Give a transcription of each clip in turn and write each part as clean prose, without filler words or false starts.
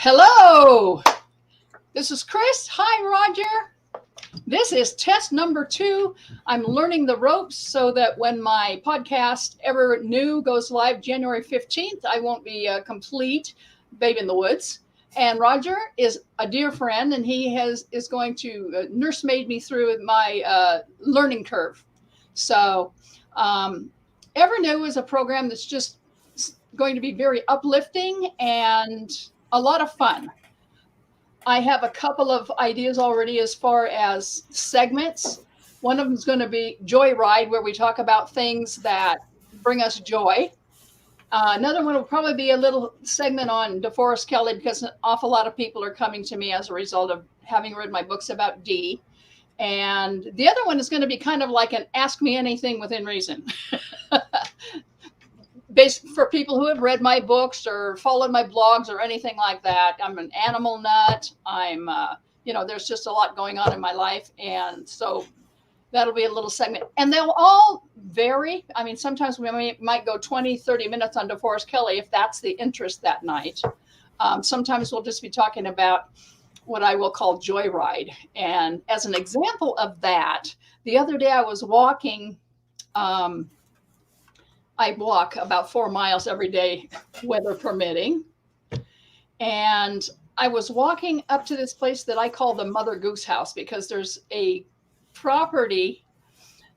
Hello, this is Kris. Hi, Roger. This is test number 2. I'm learning the ropes so that when my podcast Ever New goes live January 15th, I won't be a complete babe in the woods. And Roger is a dear friend, and he is going to nursemaid me through my learning curve. So, Ever New is a program that's just going to be very uplifting and a lot of fun. I have a couple of ideas already as far as segments. One of them is going to be Joyride, where we talk about things that bring us joy. Another one will probably be a little segment on DeForest Kelley, because an awful lot of people are coming to me as a result of having read my books about Dee. And the other one is going to be kind of like an Ask Me Anything Within Reason. Based for people who have read my books or followed my blogs or anything like that. I'm an animal nut. There's just a lot going on in my life. And so that'll be a little segment. And they'll all vary. I mean, sometimes we might go 20, 30 minutes on DeForest Kelley if that's the interest that night. Sometimes we'll just be talking about what I will call Joyride. And as an example of that, the other day I was walking. I walk about 4 miles every day, weather permitting. And I was walking up to this place that I call the Mother Goose House, because there's a property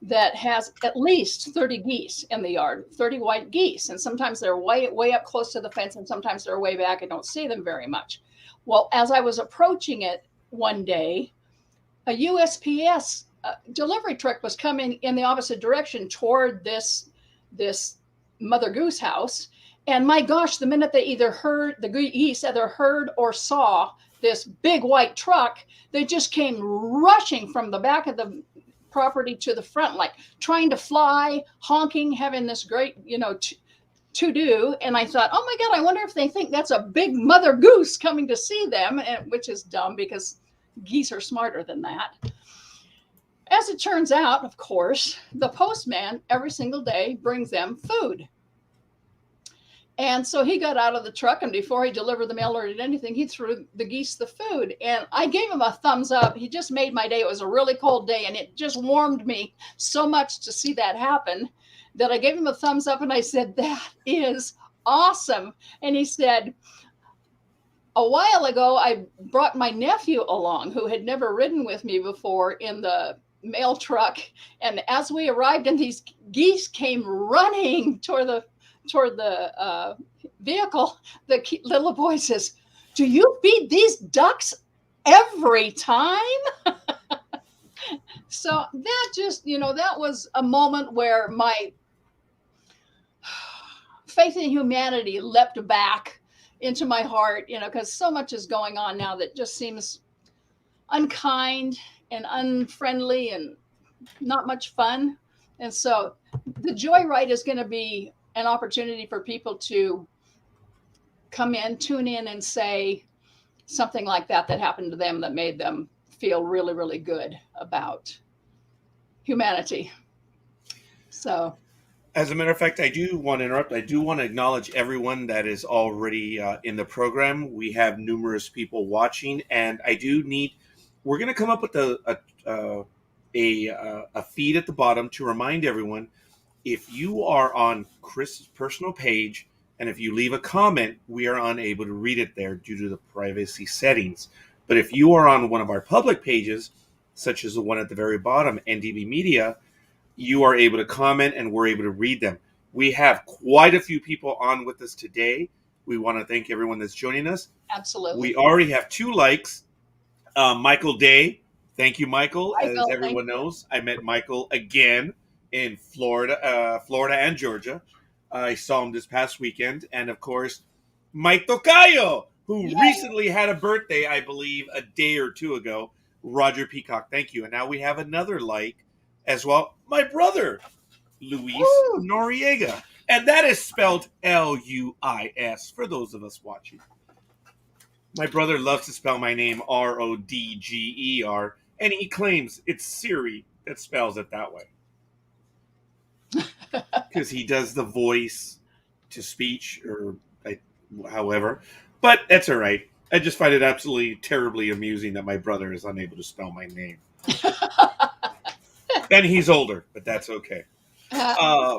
that has at least 30 geese in the yard, 30 white geese. And sometimes they're way up close to the fence, and sometimes they're way back. I don't see them very much. Well, as I was approaching it one day, a USPS delivery truck was coming in the opposite direction toward this Mother Goose house. And my gosh, the minute they the geese either heard or saw this big white truck, they just came rushing from the back of the property to the front, like trying to fly, honking, having this great, to-do. And I thought, oh my God, I wonder if they think that's a big mother goose coming to see them, which is dumb because geese are smarter than that. As it turns out, of course, the postman every single day brings them food. And so he got out of the truck, and before he delivered the mail or did anything, he threw the geese the food. And I gave him a thumbs up. He just made my day. It was a really cold day, and it just warmed me so much to see that happen that I gave him a thumbs up, and I said, that is awesome. And he said, a while ago, I brought my nephew along who had never ridden with me before in the mail truck, and as we arrived, and these geese came running toward the vehicle, the little boy says, "Do you feed these ducks every time?" So that just, that was a moment where my faith in humanity leapt back into my heart, because so much is going on now that just seems unkind and unfriendly and not much fun. And so the Joyride is going to be an opportunity for people to come in, tune in, and say something like that happened to them that made them feel really, really good about humanity. So, as a matter of fact, I do want to interrupt. I do want to acknowledge everyone that is already in the program. We have numerous people watching, and we're going to come up with a feed at the bottom to remind everyone, if you are on Kris's personal page and if you leave a comment, we are unable to read it there due to the privacy settings. But if you are on one of our public pages, such as the one at the very bottom, NDB Media, you are able to comment and we're able to read them. We have quite a few people on with us today. We want to thank everyone that's joining us. Absolutely. We already have 2 likes. Michael Day. Thank you, Michael. As everyone knows, I met Michael again in Florida and Georgia. I saw him this past weekend. And of course, Mike Tocayo, who recently had a birthday, I believe, a day or 2 ago. Roger Peacock, thank you. And now we have another like as well. My brother, Luis Noriega. And that is spelled Luis for those of us watching. My brother loves to spell my name Rodger, and he claims it's Siri that spells it that way. Because he does the voice to speech or however. But that's all right. I just find it absolutely terribly amusing that my brother is unable to spell my name. And he's older, but that's okay.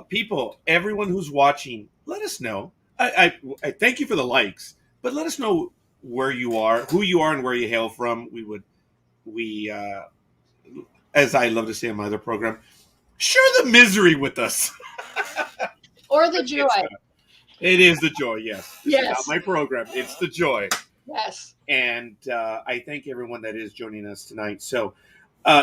People, everyone who's watching, let us know. I thank you for the likes, but let us know where you are, who you are, and where you hail from. We, as I love to say in my other program, share the misery with us. Or the joy. It is the joy, yes. This is not Yes. my program. It's the joy. Yes. And I thank everyone that is joining us tonight. So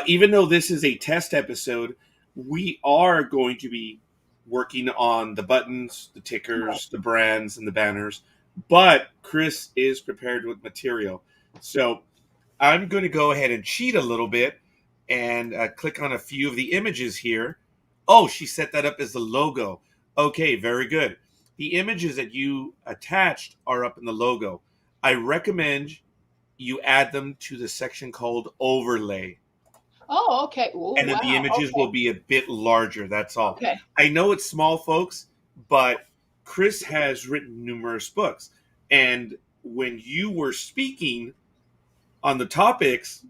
even though this is a test episode, we are going to be working on the buttons, the tickers, the brands, and the banners. But Kris is prepared with material. So I'm going to go ahead and cheat a little bit and click on a few of the images here. Oh, she set that up as the logo. Okay, very good. The images that you attached are up in the logo. I recommend you add them to the section called overlay. Oh, okay. Ooh, And then wow. the images will be a bit larger. That's all. Okay. I know it's small, folks, but Kris has written numerous books. And when you were speaking on the topics,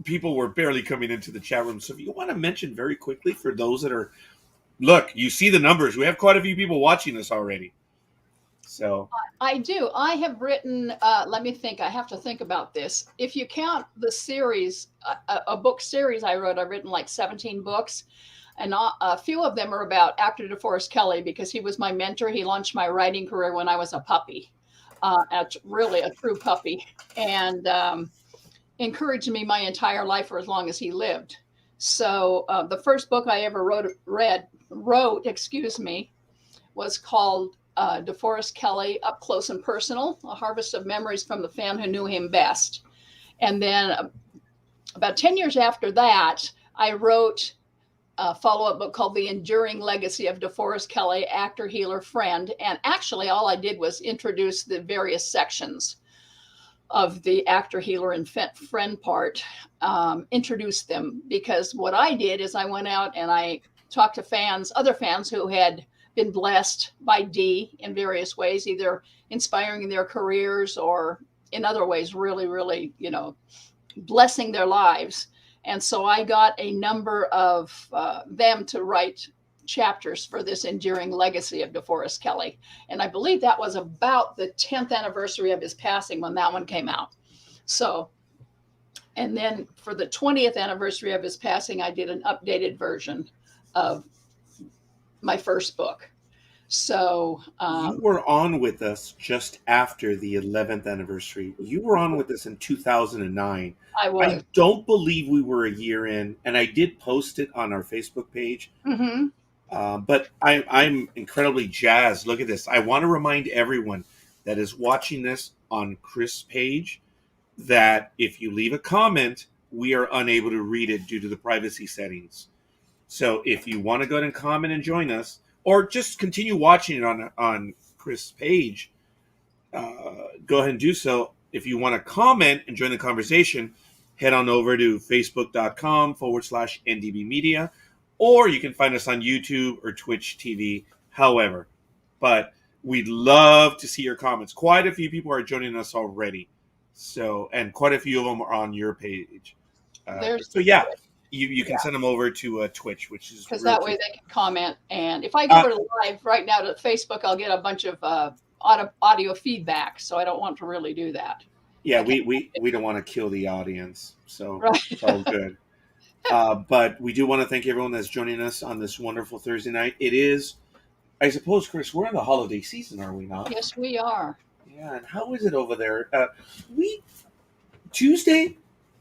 people were barely coming into the chat room. So if you want to mention very quickly for those that are, look, you see the numbers. We have quite a few people watching us already. So I do. I have written, let me think, I have to think about this. If you count the series, a book series I wrote, I've written like 17 books. And a few of them are about actor DeForest Kelley because he was my mentor. He launched my writing career when I was a puppy, really a true puppy, and encouraged me my entire life for as long as he lived. So the first book I ever wrote, was called DeForest Kelley, Up Close and Personal, A Harvest of Memories from the Fan Who Knew Him Best. And then about 10 years after that, I wrote a follow-up book called The Enduring Legacy of DeForest Kelley, Actor, Healer, Friend. And actually, all I did was introduce the various sections of the actor, healer, and friend part, introduce them. Because what I did is I went out and I talked to other fans who had been blessed by D in various ways, either inspiring their careers or in other ways, really, really, blessing their lives. And so I got a number of them to write chapters for this enduring legacy of DeForest Kelley. And I believe that was about the 10th anniversary of his passing when that one came out. So, and then for the 20th anniversary of his passing, I did an updated version of my first book. So you were on with us just after the 11th anniversary. You were on with us in 2009. I was. I don't believe we were a year in, and I did post it on our Facebook page. Mm-hmm. But I'm incredibly jazzed. Look at this. I want to remind everyone that is watching this on Kris' page that if you leave a comment, we are unable to read it due to the privacy settings. So if you want to go ahead and comment and join us, or just continue watching it on Kris' page, go ahead and do so. If you want to comment and join the conversation, head on over to facebook.com/NDB Media, or you can find us on YouTube or Twitch TV, however. But we'd love to see your comments. Quite a few people are joining us already. So, and quite a few of them are on your page. So yeah, you can send them over to Twitch, which is because that way they can comment. And if I go to live right now to Facebook, I'll get a bunch of audio feedback. So I don't want to really do that. Yeah, we don't want to kill the audience, so It's all good. But we do want to thank everyone that's joining us on this wonderful Thursday night. It is, I suppose, Kris, we're in the holiday season, are we not? Yes, we are. Yeah, and how is it over there? Tuesday,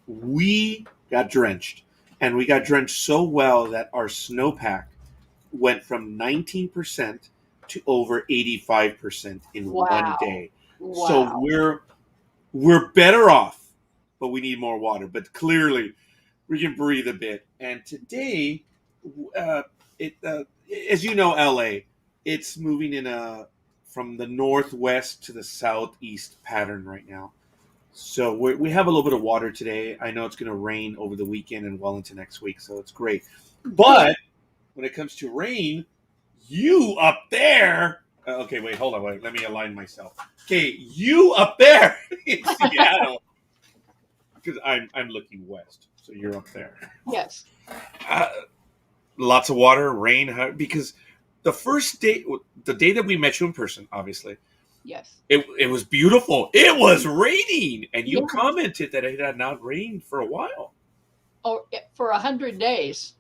we got drenched. And we got drenched so well that our snowpack went from 19% to over 85% in one day. Wow. So we're better off, but we need more water. But clearly, we can breathe a bit. And today, as you know, LA, it's moving from the northwest to the southeast pattern right now. So we have a little bit of water today. I know it's going to rain over the weekend and well into next week, so it's great. But when it comes to rain, you up there, Okay, wait, hold on, wait. Let me align myself. Okay, you up there in Seattle, because I'm looking west, so you're up there. Yes. Uh, Lots of water, rain, because the first day, the day that we met you in person, obviously, Yes. it was beautiful. It was raining, and you Yes. commented that it had not rained for a while. Oh, for 100 days.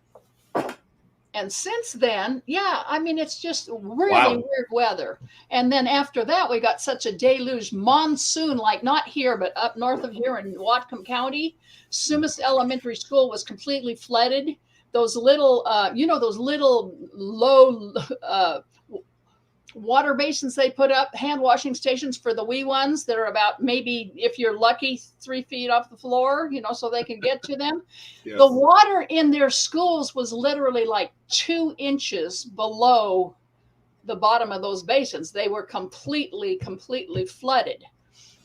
And since then, yeah, I mean, it's just really Wow. weird weather. And then after that, we got such a deluge monsoon, like not here, but up north of here in Whatcom County. Sumas Elementary School was completely flooded. Those little, those little low water basins they put up, hand washing stations for the wee ones that are about, maybe if you're lucky, 3 feet off the floor, so they can get to them. Yes. The water in their schools was literally like 2 inches below the bottom of those basins. They were completely flooded.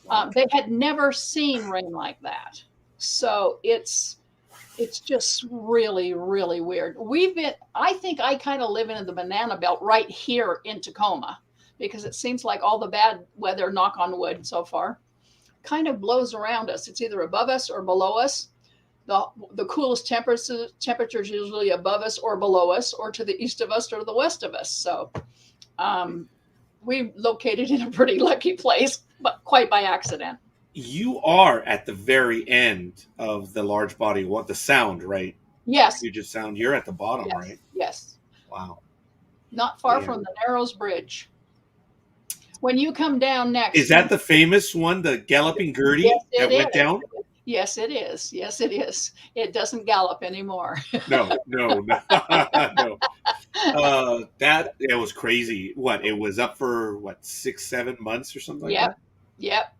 Wow. They had never seen rain like that. So it's just really, really weird. I think I kind of live in the banana belt right here in Tacoma, because it seems like all the bad weather, knock on wood so far, kind of blows around us. It's either above us or below us. The coolest temperatures usually above us or below us, or to the east of us or the west of us. So we located in a pretty lucky place, but quite by accident. You are at the very end of the large body. What the sound, right? Yes. Puget Sound. You're at the bottom, Yes. right? Yes. Wow. Not far from the Narrows Bridge. When you come down next, is that the famous one, the Galloping Gertie that went down? Yes, it is. Yes, it is. It doesn't gallop anymore. No. No. That it was crazy. What, it was up for 6, 7 months or something like that? Yep.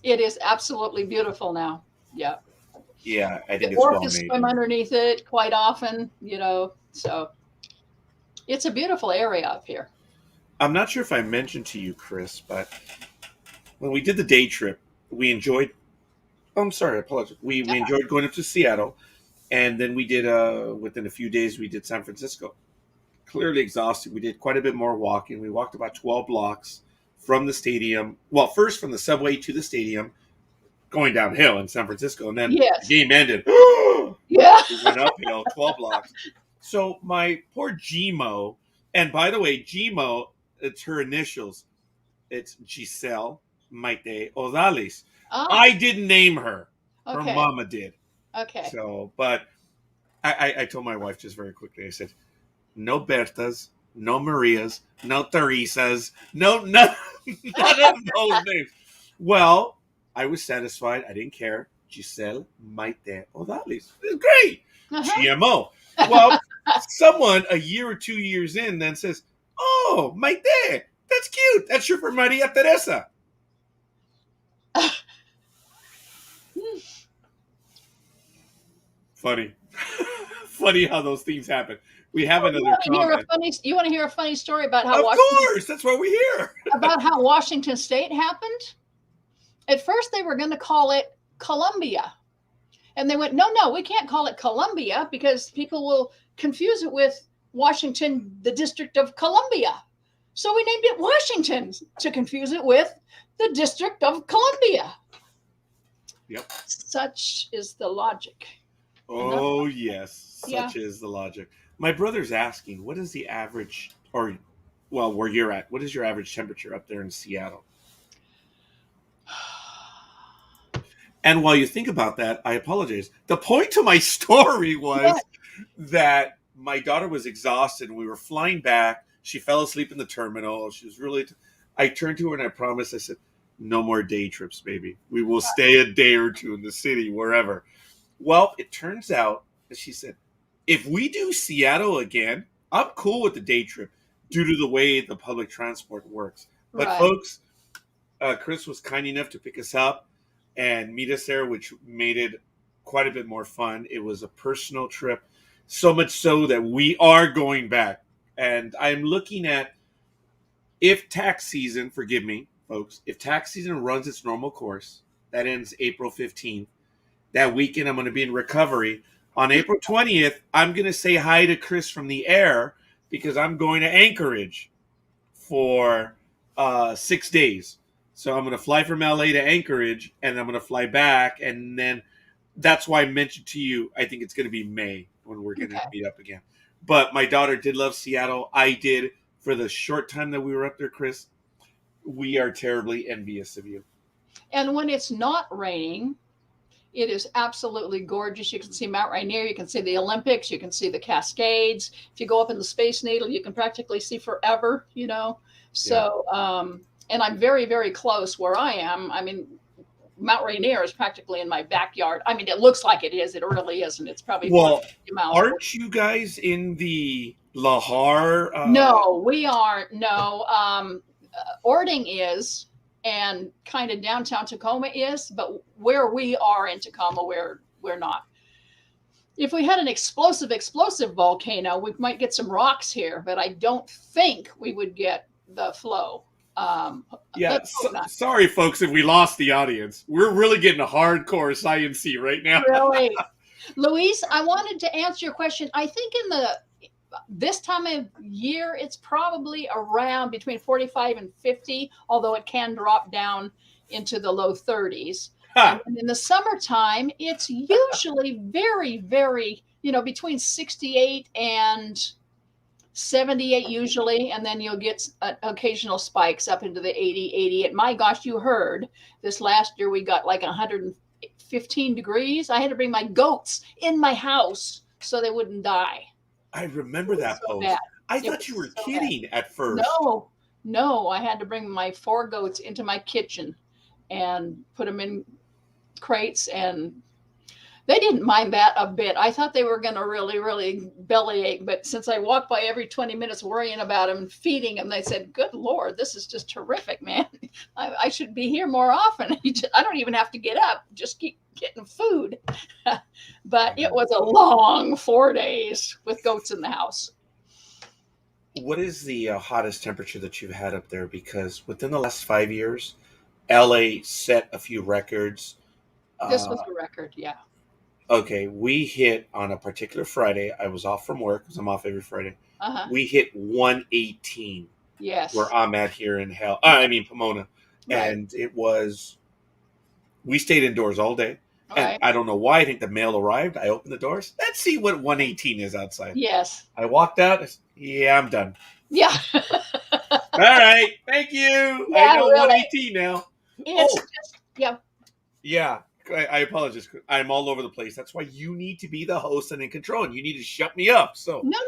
It is absolutely beautiful now. Yep. Yeah, I think the it's well orcas made. swim underneath it quite often, so it's a beautiful area up here. I'm not sure if I mentioned to you, Kris, but when we did the day trip, we enjoyed. Oh, I'm sorry, I apologize. We enjoyed going up to Seattle, and then we did. Within a few days, we did San Francisco. Clearly exhausted. We did quite a bit more walking. We walked about 12 blocks from the stadium. Well, first from the subway to the stadium, going downhill in San Francisco, and then the game ended. Yeah, we went uphill 12 blocks. So my poor Gmo, and by the way, Gmo, it's her initials. It's Giselle Maite Odales. I didn't name her. Her mama did. Okay. So, but I told my wife just very quickly, I said, no Bertas, no Marias, no Teresas, none of those names. Well, I was satisfied. I didn't care. Giselle Maite Odales. It's great. GMO. Well, someone a year or 2 years in then says, oh, Maite, that's cute. That's short for Maria Teresa. Funny. Funny how those things happen. We have another comment. You want to hear a funny story about how Of course, that's what we hear. About how Washington State happened? At first, they were going to call it Columbia. And they went, no, we can't call it Columbia because people will confuse it with Washington, the District of Columbia. So we named it Washington to confuse it with the District of Columbia. Yep. Such is the logic. Oh, yes. Such is the logic. My brother's asking, what is the average, where you're at, what is your average temperature up there in Seattle? And while you think about that, I apologize. The point to my story was that my daughter was exhausted. We were flying back. She fell asleep in the terminal. She was really... I turned to her and I promised, I said, no more day trips, baby. We will stay a day or two in the city, wherever. Well, it turns out that she said, if we do Seattle again, I'm cool with the day trip due to the way the public transport works. But folks, Kris was kind enough to pick us up and meet us there, which made it quite a bit more fun. It was a personal trip, so much so that we are going back. And I'm looking at, if tax season, forgive me, folks, if tax season runs its normal course, that ends April 15th. That weekend, I'm going to be in recovery. On April 20th, I'm going to say hi to Kris from the air because I'm going to Anchorage for 6 days. So I'm going to fly from LA to Anchorage, and I'm going to fly back, and then that's why I mentioned to you, I think it's going to be May when we're going to meet up again. But my daughter did love Seattle. I did. For the short time that we were up there, Kris, we are terribly envious of you. And when it's not raining, it is absolutely gorgeous. You can see Mount Rainier. You can see the Olympics. You can see the Cascades. If you go up in the Space Needle, you can practically see forever, you know. So, and I'm very, very close where I am. I mean, Mount Rainier is practically in my backyard. I mean, it looks like it is. It really isn't. It's probably 50 miles. Aren't you guys in the Lahar? No, we aren't. No, Ording is, and kind of downtown Tacoma is, but where we are in Tacoma, we're not. If we had an explosive volcano, we might get some rocks here, but I don't think we would get the flow. Sorry, folks, if we lost the audience. We're really getting a hardcore science-y right now. Really? Luis, I wanted to answer your question. I think this time of year, it's probably around between 45 and 50, although it can drop down into the low 30s. And in the summertime, it's usually very, very, between 68 and 78 usually, and then you'll get occasional spikes up into the 80, 88. My gosh, you heard this last year we got like 115 degrees. I had to bring my goats in my house so they wouldn't die. I remember that post. Bad. I thought you were kidding at first. No, I had to bring my 4 goats into my kitchen and put them in crates, and they didn't mind that a bit. I thought they were going to really, really bellyache, but since I walked by every 20 minutes worrying about them and feeding them, they said, good Lord, this is just terrific, man. I should be here more often. I don't even have to get up, just keep getting food. But it was a long 4 days with goats in the house. What is the hottest temperature that you've had up there? Because within the last 5 years, LA set a few records. This was a record, yeah. Okay, we hit on a particular Friday. I was off from work because I'm off every Friday. We hit 118. Yes. Where I'm at here in Pomona. Right. And we stayed indoors all day. And I don't know why. I think the mail arrived. I opened the doors. Let's see what 118 is outside. Yes. I walked out. I'm done. Yeah. All right. Thank you. Yeah, I know really. 118 now. It's just, yeah. Yeah. I apologize. I'm all over the place. That's why you need to be the host and in control, and you need to shut me up. So no.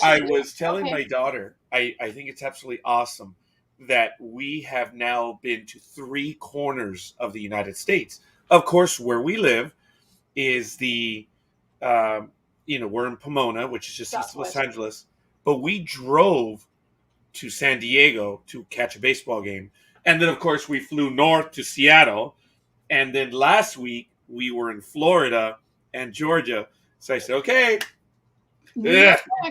I was telling my daughter, I think it's absolutely awesome that we have now been to 3 corners of the United States. Of course, where we live is we're in Pomona, which is just east of Los Angeles, but we drove to San Diego to catch a baseball game. And then, of course, we flew north to Seattle. And then last week, we were in Florida and Georgia. So I said, okay,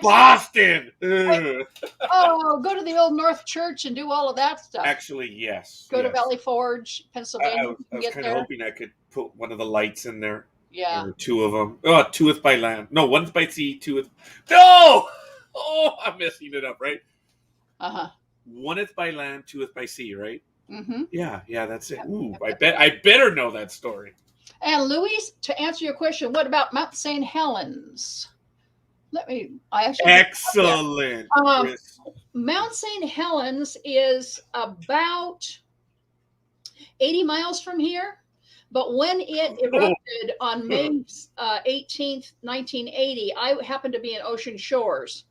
Boston. Go to the Old North Church and do all of that stuff. Actually, yes. Go to Valley Forge, Pennsylvania. I was kind of hoping I could put one of the lights in there. Yeah. Or 2 of them. Oh, 2th by land. No, 1th by sea, 2th. No! Oh, I'm messing it up, right? 1th by land, 2th by sea, right? Mm-hmm. Yeah, that's it. Ooh, I better know that story. And Luis, to answer your question, what about Mount St. Helens? Excellent. Mount St. Helens is about 80 miles from here, but when it erupted on May 18th, 1980, I happened to be in Ocean Shores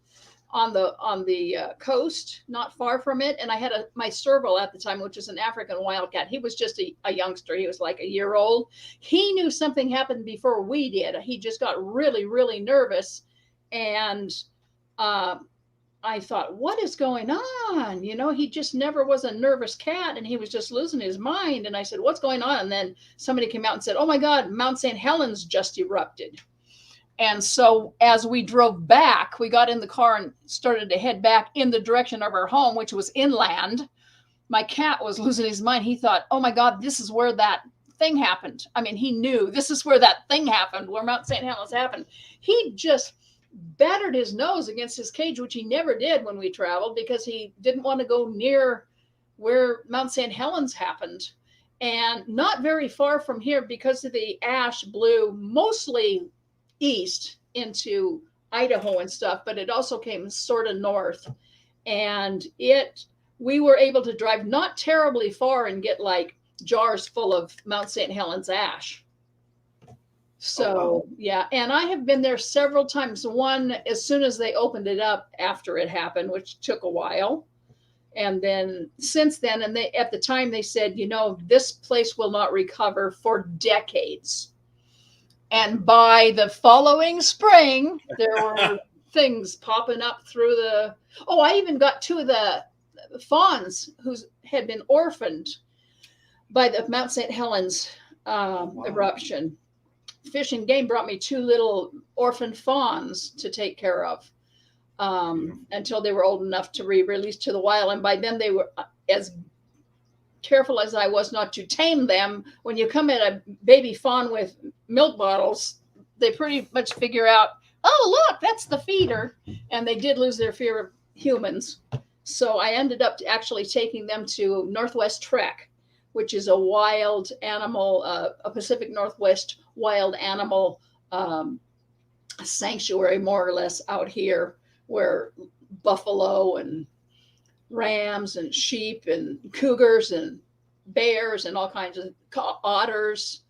on the coast, not far from it. And I had my serval at the time, which is an African wildcat. He was just a youngster. He was like a year old. He knew something happened before we did. He just got really, really nervous. And I thought, what is going on? He just never was a nervous cat, and he was just losing his mind. And I said, what's going on? And then somebody came out and said, oh my God, Mount St. Helens just erupted. And so as we drove back, we got in the car and started to head back in the direction of our home, which was inland. My cat was losing his mind. He thought, oh my God, this is where that thing happened. I mean, he knew this is where that thing happened, where Mount St. Helens happened. He just battered his nose against his cage, which he never did when we traveled, because he didn't want to go near where Mount St. Helens happened. And not very far from here, because of the ash, blew mostly east into Idaho and stuff, but it also came sort of north. And we were able to drive not terribly far and get like jars full of Mount St. Helens ash. So, oh, wow. Yeah. And I have been there several times. One, as soon as they opened it up after it happened, which took a while. And then since then, and at the time they said, this place will not recover for decades. And by the following spring, there were things popping up through I even got two of the fawns who had been orphaned by the Mount St. Helens eruption. Fish and Game brought me two little orphan fawns to take care of until they were old enough to be released to the wild. And by then they were as careful as I was not to tame them. When you come at a baby fawn with milk bottles, they pretty much figure out, oh, look, that's the feeder. And they did lose their fear of humans. So I ended up actually taking them to Northwest Trek, which is a wild animal, a Pacific Northwest wild animal sanctuary, more or less, out here, where buffalo and rams and sheep and cougars and bears and all kinds of otters,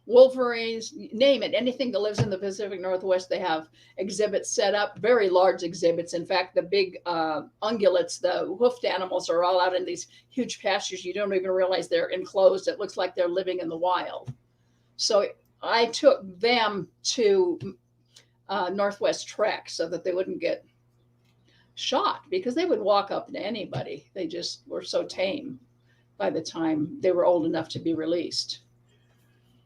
wolverines, name it, anything that lives in the Pacific Northwest, they have exhibits set up, very large exhibits. In fact, the big ungulates, the hoofed animals, are all out in these huge pastures. You don't even realize they're enclosed. It looks like they're living in the wild. So I took them to Northwest Trek so that they wouldn't get shot, because they would walk up to anybody. They just were so tame by the time they were old enough to be released.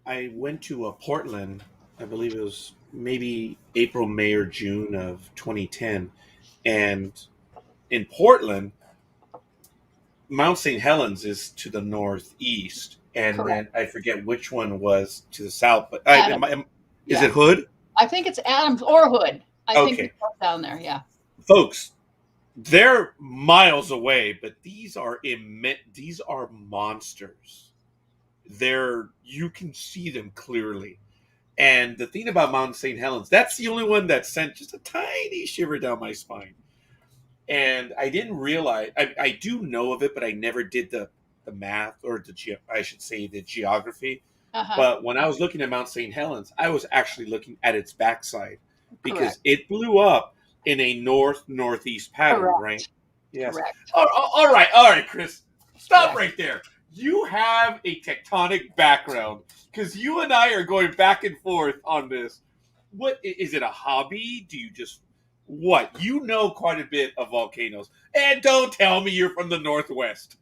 I went to Portland, I believe it was maybe April, May, or June of 2010. And in Portland, Mount St. Helens is to the northeast. And correct. Then I forget which one was to the south. But is it Hood? I think it's Adams or Hood. I think it's down there, yeah. Folks, they're miles away, but these are these are monsters. You can see them clearly. And the thing about Mount St. Helens, that's the only one that sent just a tiny shiver down my spine. And I didn't realize, I do know of it, but I never did the math, or I should say the geography. Uh-huh. But when I was looking at Mount St. Helens, I was actually looking at its backside, because correct. It blew up in a north-northeast pattern, correct. Right? Yes. Correct. All right, Kris. Stop right there. You have a tectonic background, because you and I are going back and forth on this. What is it, a hobby? Do you just what? You know quite a bit of volcanoes, and don't tell me you're from the Northwest.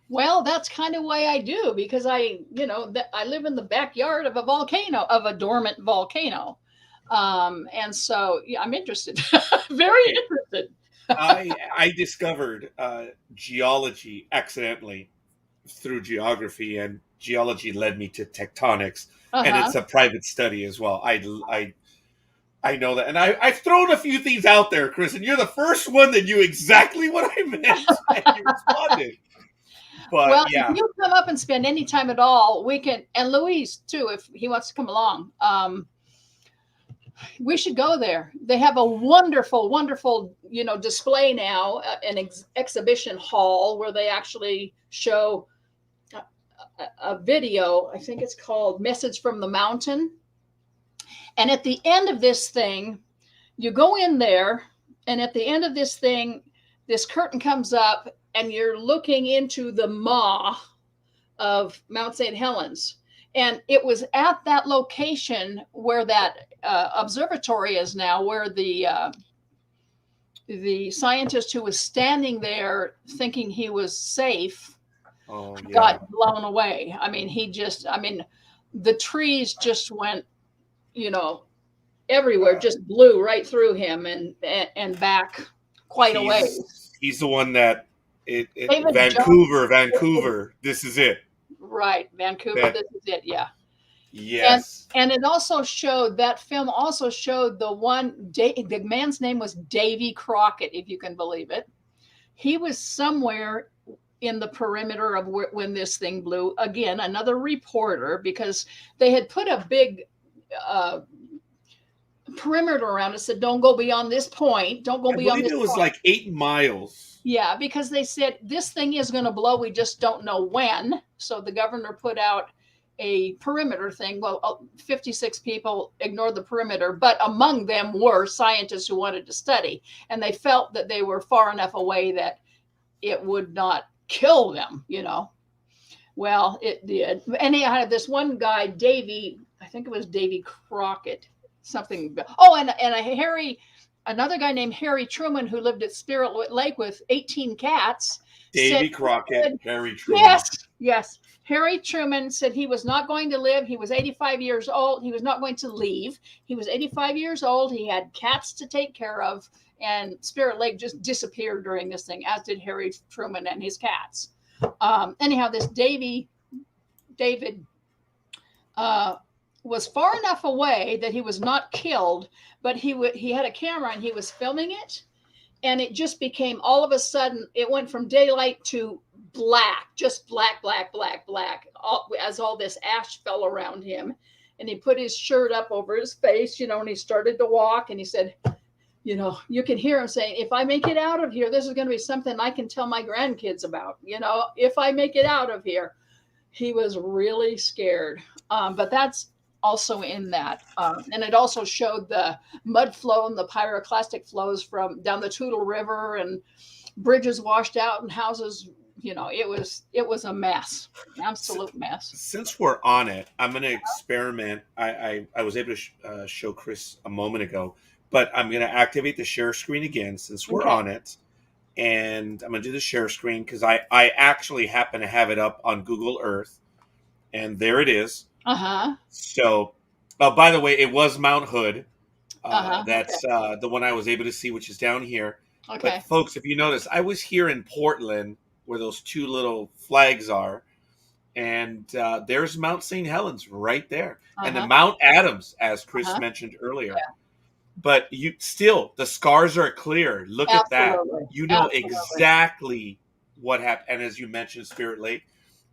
Well, that's kind of why I do, because I live in the backyard of a volcano, of a dormant volcano, and so yeah, I'm interested, very interested. I discovered geology accidentally through geography, and geology led me to tectonics, and it's a private study as well. I know that, and I've thrown a few things out there, Kris, and you're the first one that knew exactly what I meant, and you responded. But, well, yeah. If you come up and spend any time at all, we can, and Louise too, if he wants to come along. We should go there. They have a wonderful, wonderful, display now, an exhibition hall where they actually show a video. I think it's called Message from the Mountain. And at the end of this thing, you go in there, and at the end of this thing, this curtain comes up, and you're looking into the maw of Mount St. Helens. And it was at that location where that observatory is now, where the scientist who was standing there thinking he was safe got blown away. I mean, the trees just went, everywhere, just blew right through him and back quite a ways. He's the one that Vancouver, this is it. Right, Vancouver, this is it, yeah. Yes. And it also showed, that film also showed the man's name was Davy Crockett, if you can believe it. He was somewhere in the perimeter of when this thing blew. Again, another reporter, because they had put a big perimeter around it, said, don't go beyond this point. Don't go beyond this point. It was point. like 8 miles. Yeah, because they said this thing is going to blow. We just don't know when. So the governor put out a perimeter thing. Well, 56 people ignored the perimeter, but among them were scientists who wanted to study, and they felt that they were far enough away that it would not kill them, Well, it did. Anyhow, this one guy, Davy, I think it was Davy Crockett, something. Oh, and another guy named Harry Truman, who lived at Spirit Lake with 18 cats. Davy Crockett, Harry Truman. Yes. Harry Truman said he was not going to live. He was 85 years old. He was not going to leave. He was 85 years old. He had cats to take care of. And Spirit Lake just disappeared during this thing, as did Harry Truman and his cats. Anyhow, this David was far enough away that he was not killed, but he had a camera and he was filming it, and it just became, all of a sudden, it went from daylight to black, just black, as all this ash fell around him. And he put his shirt up over his face, and he started to walk, and he said, you can hear him saying, if I make it out of here, this is going to be something I can tell my grandkids about, if I make it out of here. He was really scared. But that's also in that. And it also showed the mud flow and the pyroclastic flows from down the Toutle River, and bridges washed out and houses, it was a mess, absolute mess. Since we're on it, I'm going to experiment. I was able to show Kris a moment ago, but I'm going to activate the share screen again since we're on it. And I'm going to do the share screen because I actually happen to have it up on Google Earth. And there it is. So, by the way, it was Mount Hood. That's the one I was able to see, which is down here. But folks, if you notice, I was here in Portland where those two little flags are. And there's Mount St. Helens right there. And then Mount Adams, as Kris mentioned earlier. Yeah. But the scars are clear. Look at that. You know exactly what happened. And as you mentioned, Spirit Lake.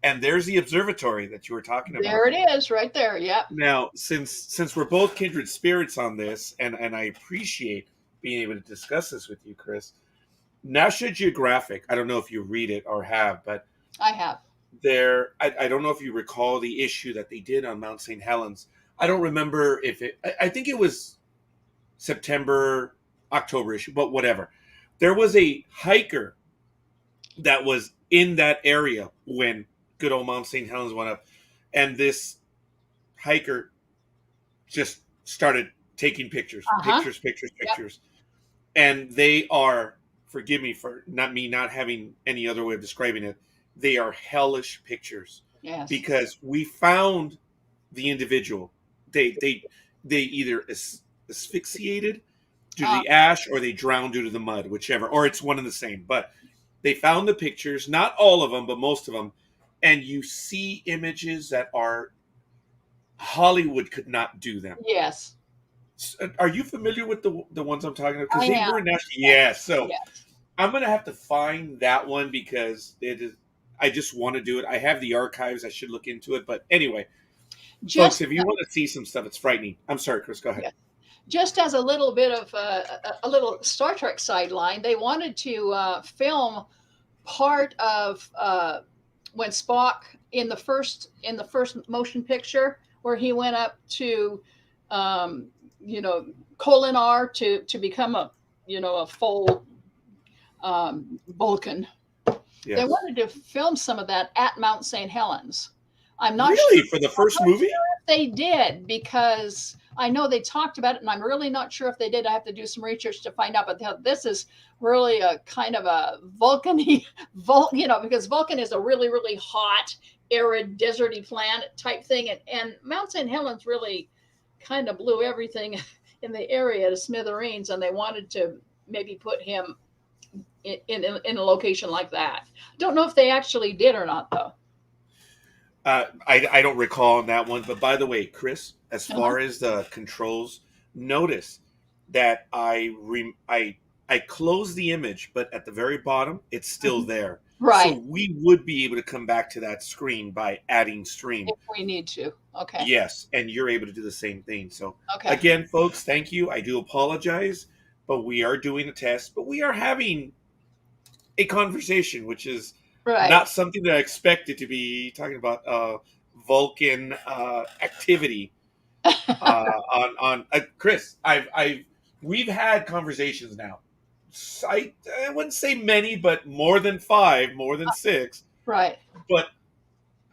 And there's the observatory that you were talking about. There it is, right there. Yeah. Now, since we're both kindred spirits on this, and I appreciate being able to discuss this with you, Kris, National Geographic, I don't know if you read it or have, but I have. I don't know if you recall the issue that they did on Mount St. Helens. I don't remember I think it was September, October issue, but whatever. There was a hiker that was in that area when good old Mount St. Helens went up, and this hiker just started taking pictures. Yep. And they are, forgive me for not having any other way of describing it, they are hellish pictures. Yes. Because we found the individual. They either asphyxiated due to the ash, or they drowned due to the mud, whichever, or it's one and the same. But they found the pictures, not all of them, but most of them, and you see images that are Hollywood could not do them. Yes. Are you familiar with the ones I'm talking about? Because they were national. Yeah. So I'm gonna have to find that one because it is. I just want to do it. I have the archives. I should look into it. But anyway, folks, if you want to see some stuff, it's frightening. I'm sorry, Kris. Go ahead. Yeah. Just as a little bit of a little Star Trek sideline, they wanted to film part of when Spock in the first motion picture where he went up to Kolinar to become a full Vulcan. Yes. They wanted to film some of that at Mount St. Helens. I'm not really sure for the first movie. Sure if they did, because I know they talked about it, and I'm really not sure if they did. I have to do some research to find out. But this is really a kind of a Vulcan-y, because Vulcan is a really, really hot, arid, deserty planet type thing, and Mount St. Helens really kind of blew everything in the area to smithereens, and they wanted to maybe put him in a location like that. Don't know if they actually did or not, though. I don't recall on that one. But by the way, Kris, as Uh-huh. far as the controls, notice that I close the image, but at the very bottom, it's still Mhm. there. So Right. we would be able to come back to that screen by adding stream. If we need to. Okay. Yes, and you're able to do the same thing. So Okay. again, folks, thank you. I do apologize, but we are doing a test, but we are having a conversation, which is Right. not something that I expected to be talking about Vulcan activity on Kris. We've had conversations now. I wouldn't say many, but more than 5, more than 6. Right. But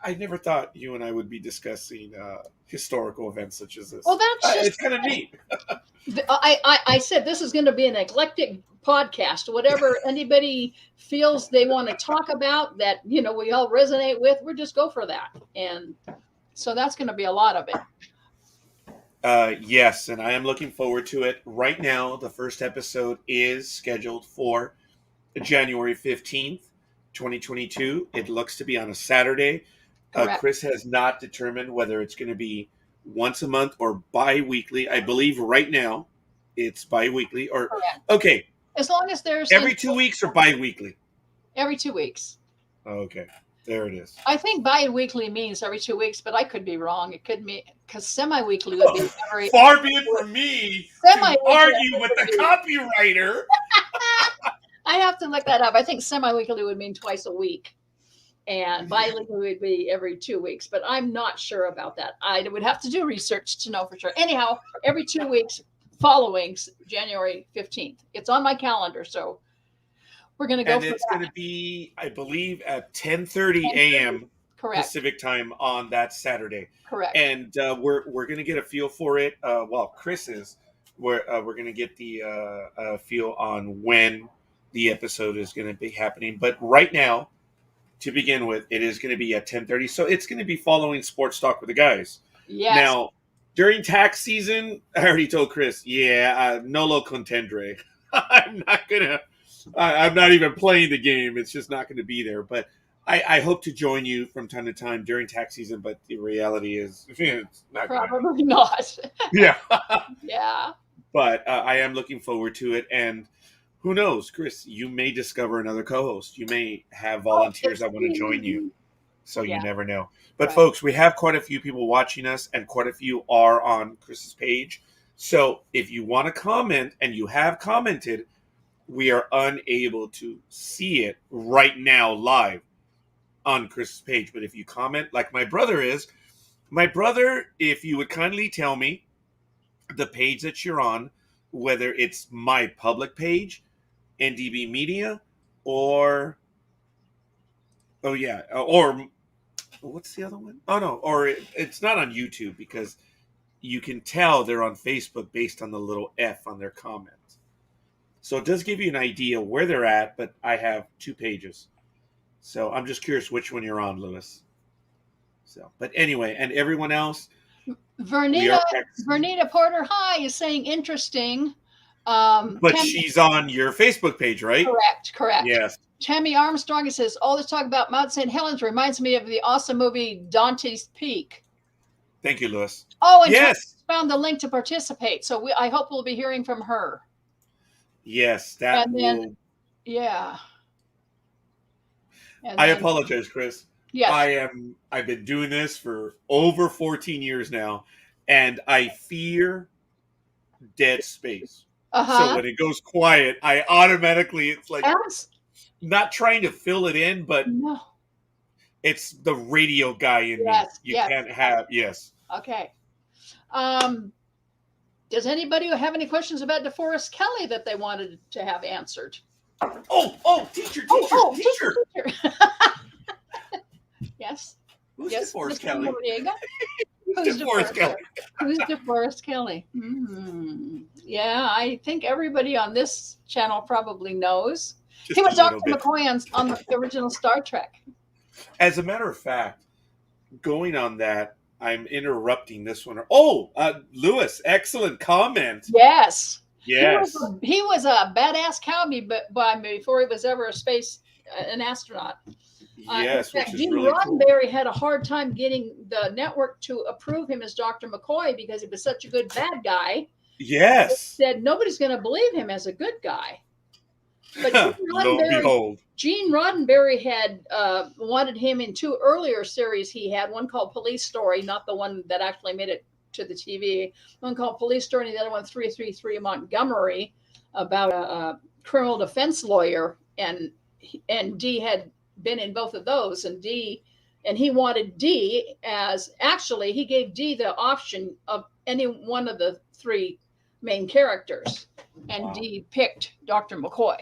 I never thought you and I would be discussing historical events such as this. Well, that's just It's kind of neat. I said this is going to be an eclectic podcast. Whatever anybody feels they want to talk about that we all resonate with, we'll just go for that. And so that's going to be a lot of it. Yes, and I am looking forward to it. Right now, the first episode is scheduled for January 15th, 2022. It looks to be on a Saturday. Kris has not determined whether it's going to be once a month or bi-weekly. I believe right now it's bi-weekly or Correct. Okay. As long as there's every 2 weeks or bi-weekly. Every 2 weeks. Okay. There it is. I think bi-weekly means every 2 weeks, but I could be wrong. It could mean because semi-weekly would be every. Far be it from me to argue with the copywriter. I have to look that up. I think semi-weekly would mean twice a week, and bi-weekly would be every 2 weeks. But I'm not sure about that. I would have to do research to know for sure. Anyhow, every 2 weeks following January 15th. It's on my calendar, so we're going to go. And it's going to be, I believe, at 10:30 a.m. Pacific time on that Saturday. Correct. And we're going to get a feel for it. Well, Kris is. We're going to get the feel on when the episode is going to be happening. But right now, to begin with, it is going to be at 10:30. So it's going to be following Sports Talk with the guys. Yes. Now, during tax season, I already told Kris, no lo contendere. I'm not even playing the game. It's just not going to be there. But I hope to join you from time to time during tax season. But the reality is, it's not probably not. Yeah. Yeah. But I am looking forward to it. And who knows, Kris, you may discover another co-host. You may have volunteers that want to join you. So you never know. But folks, we have quite a few people watching us, and quite a few are on Kris's page. So if you want to comment, and you have commented, we are unable to see it right now live on Kris's page. But if you comment, like my brother, if you would kindly tell me the page that you're on, whether it's my public page, NDB Media, or what's the other one? Oh no, or it's not on YouTube because you can tell they're on Facebook based on the little F on their comments. So it does give you an idea where they're at, but I have 2 pages. So I'm just curious which one you're on, Lewis. So, but anyway, and everyone else. Vernita Porter, hi, is saying interesting. But she's on your Facebook page, right? Correct. Yes. Tammy Armstrong, it says, all this talk about Mount St. Helens reminds me of the awesome movie Dante's Peak. Thank you, Lewis. Oh, and yes, found the link to participate. So I hope we'll be hearing from her. Yes, yeah. I apologize, Kris. Yes. I've been doing this for over 14 years now, and I fear dead space. So when it goes quiet, I automatically, it's like not trying to fill it in, but it's the radio guy in me. You can't have, Okay. Does anybody have any questions about DeForest Kelley that they wanted to have answered? Teacher. Yes. Who's DeForest Kelley? Who's DeForest Kelley? Mm-hmm. Yeah, I think everybody on this channel probably knows. He was Dr. McCoy on the original Star Trek. As a matter of fact, going on that, I'm interrupting this one. Lewis, excellent comment. Yes. Yes. He was a badass cowboy before he was ever an astronaut. In Yes, which fact, is Gene really cool. Roddenberry had a hard time getting the network to approve him as Dr. McCoy because he was such a good bad guy. Yes. They said nobody's going to believe him as a good guy. But Lo and behold. Gene Roddenberry had wanted him in two earlier series he had, one called Police Story, not the one that actually made it to the TV, one called Police Story, and the other one, 333 Montgomery, about a criminal defense lawyer. And Dee had been in both of those. And he wanted Dee as, actually, he gave Dee the option of any one of the three main characters. And Wow. Dee picked Dr. McCoy.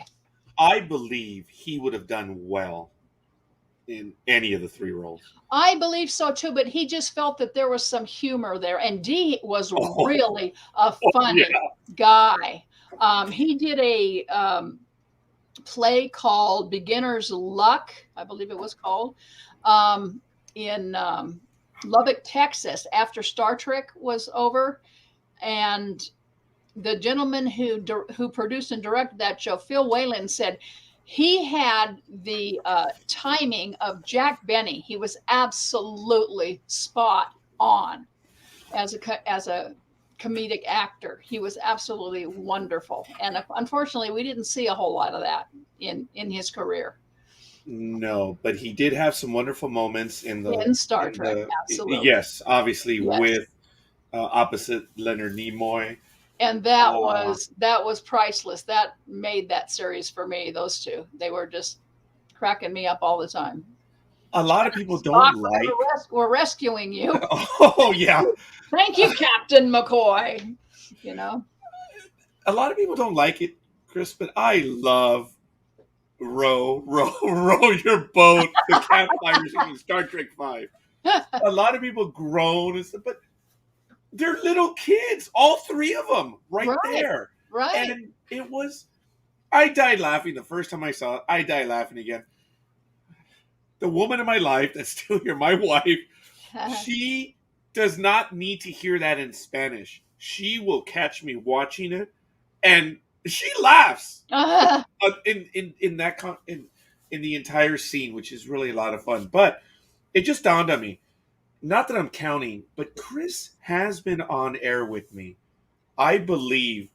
I believe he would have done well in any of the three roles. I believe so too, but he just felt that there was some humor there. And Dee was really a funny guy. He did a play called Beginner's Luck, I believe it was called, in Lubbock, Texas, after Star Trek was over. And the gentleman who produced and directed that show, Phil Whalen, said he had the timing of Jack Benny. He was absolutely spot on as a comedic actor. He was absolutely wonderful. And unfortunately, we didn't see a whole lot of that in his career. No, but he did have some wonderful moments in Star Trek. Absolutely. Yes, obviously with opposite Leonard Nimoy. And that was priceless. That made that series for me. Those two, they were just cracking me up all the time. A lot of people don't like. We're rescuing you. Oh yeah. Thank you, Captain McCoy. You know, a lot of people don't like it, Kris, but I love row your boat, the campfire scene, Star Trek V. A lot of people groan and stuff, but they're little kids, all three of them, right there. Right. And I died laughing the first time I saw it. I died laughing again. The woman in my life that's still here, my wife, she does not need to hear that in Spanish. She will catch me watching it, and she laughs in the entire scene, which is really a lot of fun. But it just dawned on me. Not that I'm counting, but Kris has been on air with me, I believe,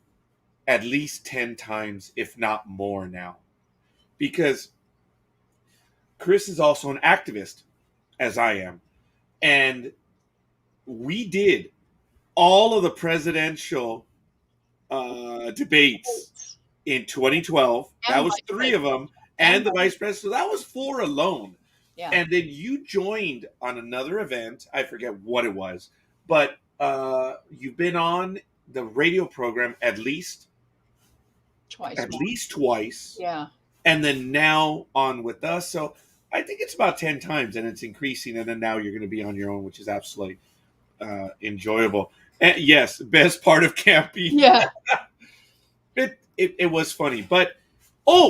at least 10 times, if not more now. Because Kris is also an activist, as I am. And we did all of the presidential debates in 2012. That was 3 of them. And the vice president. So that was 4 alone. Yeah. And then you joined on another event. I forget what it was, but you've been on the radio program at least twice. Yeah. And then now on with us. So I think it's about 10 times, and it's increasing. And then now you're going to be on your own, which is absolutely enjoyable. And yes, best part of camping. Yeah. It was funny. But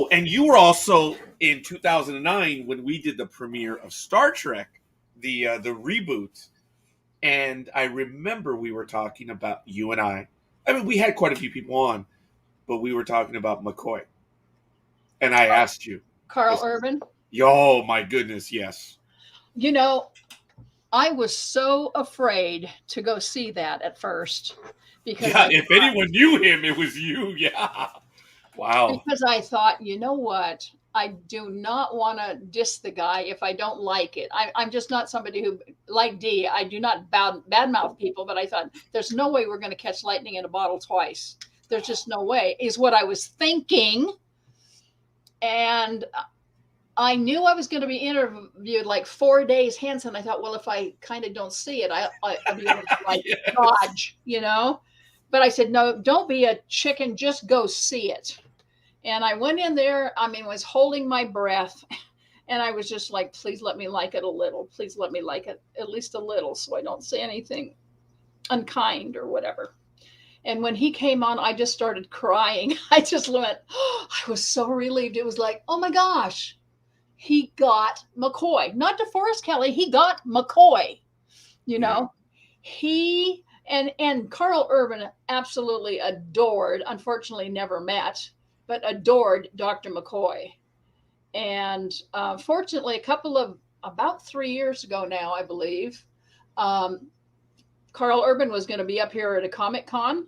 and you were also in 2009 when we did the premiere of Star Trek, the reboot. And I remember we were talking about, you and I mean, we had quite a few people on, but we were talking about McCoy. And I asked you. Carl Urban? Oh, my goodness, yes. You know, I was so afraid to go see that at first. Because if anyone knew him, it was you. Yeah. Wow. Because I thought, you know what? I do not want to diss the guy if I don't like it. I'm just not somebody who, like Dee, I do not badmouth people, but I thought, there's no way we're going to catch lightning in a bottle twice. There's just no way, is what I was thinking. And I knew I was going to be interviewed like 4 days hence. And I thought, well, if I kind of don't see it, I'll be able to like dodge, you know? But I said, no, don't be a chicken. Just go see it. And I went in there, was holding my breath. And I was just like, please let me like it a little. Please let me like it at least a little so I don't say anything unkind or whatever. And when he came on, I just started crying. I just went, I was so relieved. It was like, oh my gosh, he got McCoy. Not DeForest Kelley, he got McCoy. You know, he and Carl Urban absolutely adored, unfortunately never met, but adored Dr. McCoy. And fortunately, about 3 years ago now, I believe, um, Carl Urban was going to be up here at a Comic-Con.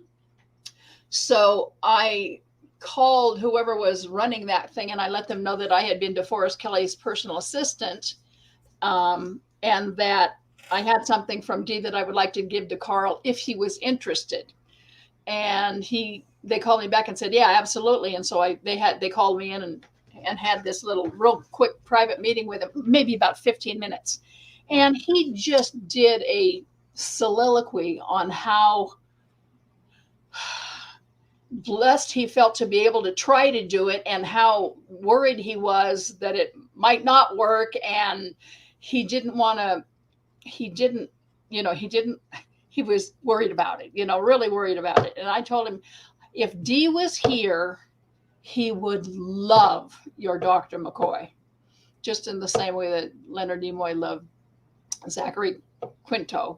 So I called whoever was running that thing, and I let them know that I had been DeForest Kelley's personal assistant, and that I had something from Dee that I would like to give to Carl if he was interested. And they called me back and said, yeah, absolutely. And so they called me in and had this little real quick private meeting with him, maybe about 15 minutes. And he just did a soliloquy on how blessed he felt to be able to try to do it, and how worried he was that it might not work. And he was worried about it, really worried about it. And I told him, if Dee was here, he would love your Dr. McCoy, just in the same way that Leonard Nimoy loved Zachary Quinto,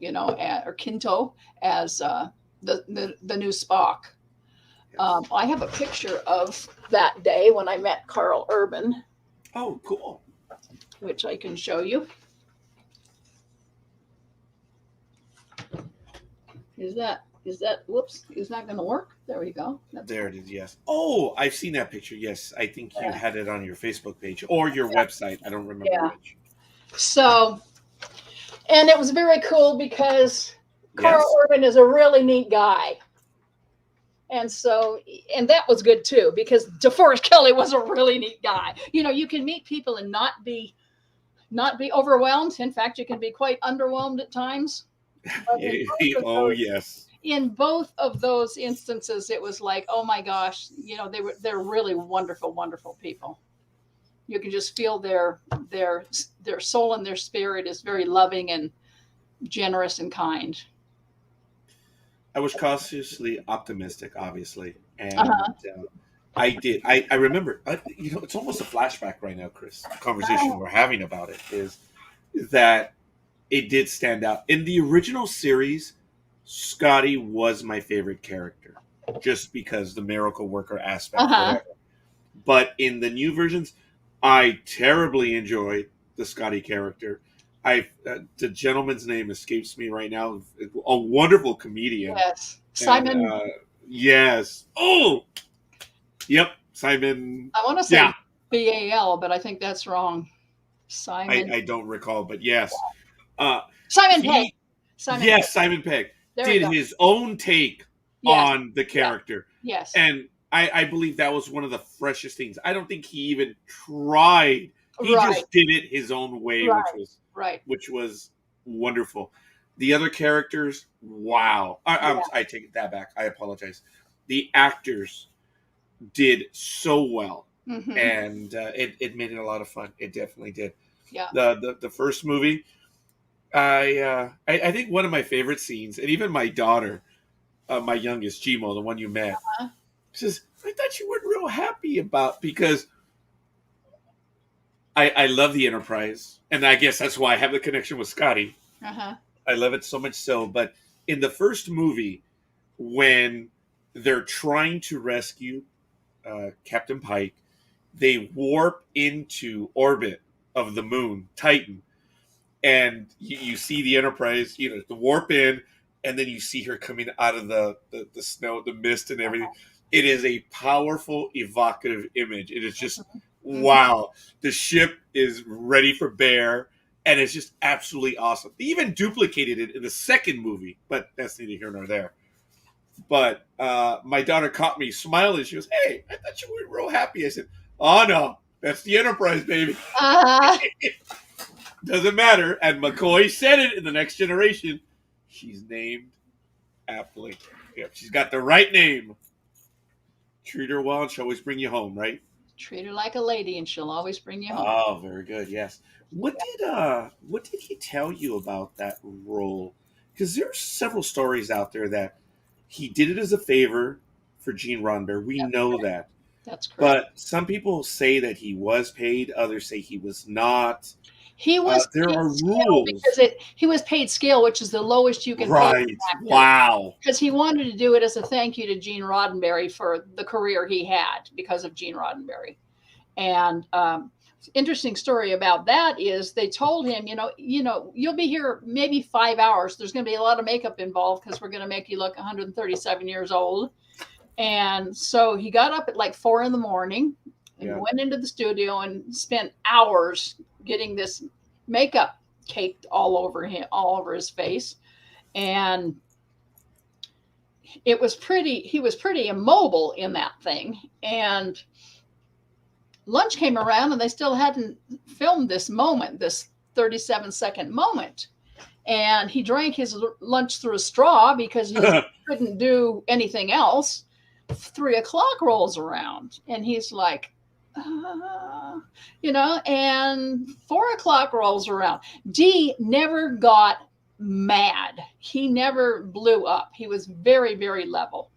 or Quinto as the new Spock. I have a picture of that day when I met Carl Urban. Oh, cool. Which I can show you. Is that, whoops, is that going to work? There we go. There it is, yes. Oh, I've seen that picture, yes. I think you had it on your Facebook page or your website. I don't remember which. So, and it was very cool because Carl Urban is a really neat guy. And so, and that was good too, because DeForest Kelley was a really neat guy. You can meet people and not be overwhelmed. In fact, you can be quite underwhelmed at times. Yes. In both of those instances, it was like, oh my gosh, they're really wonderful, wonderful people. You can just feel their soul and their spirit is very loving and generous and kind. I was cautiously optimistic, obviously, and I did. I remember. It's almost a flashback right now, Kris. The conversation we're having about it is that it did stand out in the original series. Scotty was my favorite character, just because the miracle worker aspect, whatever. But in the new versions, I terribly enjoyed the Scotty character. The gentleman's name escapes me right now. A wonderful comedian. Yes, Simon. Yes. Oh, yep, Simon. I want to say BAL, but I think that's wrong. Simon. I don't recall, but yes. Simon Pegg. Simon Pegg did his own take on the character. Yes. And I believe that was one of the freshest things. I don't think he even tried. He just did it his own way, which was wonderful. The other characters, wow. I take that back. I apologize. The actors did so well, and it made it a lot of fun. It definitely did. Yeah. The first movie, I think one of my favorite scenes, and even my daughter, my youngest, Gmo, the one you met, says, I thought you weren't real happy about, because I love the Enterprise, and I guess that's why I have the connection with Scotty. I love it so much so. But in the first movie, when they're trying to rescue Captain Pike, they warp into orbit of the moon, Titan, and you see the Enterprise, the warp in, and then you see her coming out of the snow, the mist and everything. It is a powerful, evocative image. It is just, wow. The ship is ready for bear, and it's just absolutely awesome. They even duplicated it in the second movie, but that's neither here nor there. But my daughter caught me smiling. She goes, hey, I thought you weren't real happy. I said, oh, no, that's the Enterprise, baby. Doesn't matter. And McCoy said it in The Next Generation. She's named aptly. Yep, she's got the right name. Treat her well and she'll always bring you home, right? Treat her like a lady and she'll always bring you home. Oh, very good. Yes. What did he tell you about that role? Because there's several stories out there that he did it as a favor for Gene Roddenberry. We know that. That's correct. But some people say that he was paid. Others say he was not. He was. There are rules because he was paid scale, which is the lowest you can pay. Right. Wow. Because he wanted to do it as a thank you to Gene Roddenberry for the career he had because of Gene Roddenberry. And interesting story about that is they told him, you'll be here maybe 5 hours. There's going to be a lot of makeup involved because we're going to make you look 137 years old. And so he got up at like 4 in the morning and went into the studio and spent hours getting this makeup caked all over him, all over his face. And he was pretty immobile in that thing. And lunch came around and they still hadn't filmed this moment, this 37-second moment. And he drank his lunch through a straw because he couldn't do anything else. 3 o'clock rolls around and he's like, and 4 o'clock rolls around. Dee never got mad. He never blew up. He was very, very level.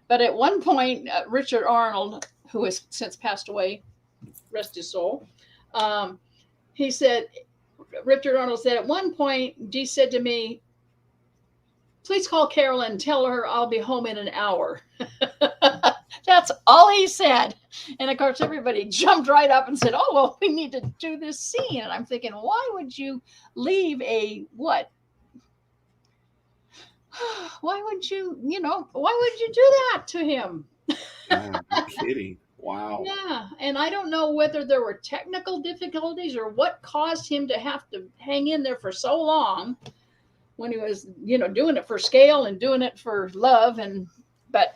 But at one point, Richard Arnold, who has since passed away, rest his soul, he said, Richard Arnold said, at one point, Dee said to me, please call Carolyn and tell her I'll be home in an hour. That's all he said. And of course, everybody jumped right up and said, oh, well, we need to do this scene. And I'm thinking, why would you leave what? Why would you do that to him? Yeah, no kidding. Wow. Yeah. And I don't know whether there were technical difficulties or what caused him to have to hang in there for so long when he was, doing it for scale and doing it for love. But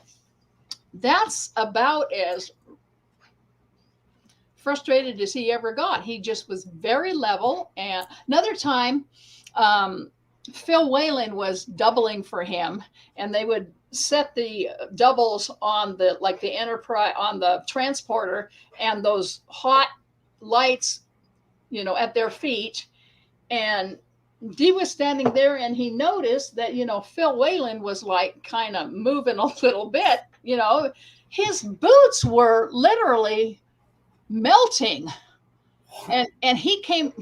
that's about as frustrated as he ever got. He just was very level. And another time, Phil Whalen was doubling for him, and they would set the doubles on the Enterprise, on the transporter, and those hot lights, at their feet. And Dee was standing there and he noticed that, Phil Whalen was like kind of moving a little bit, his boots were literally melting. And he came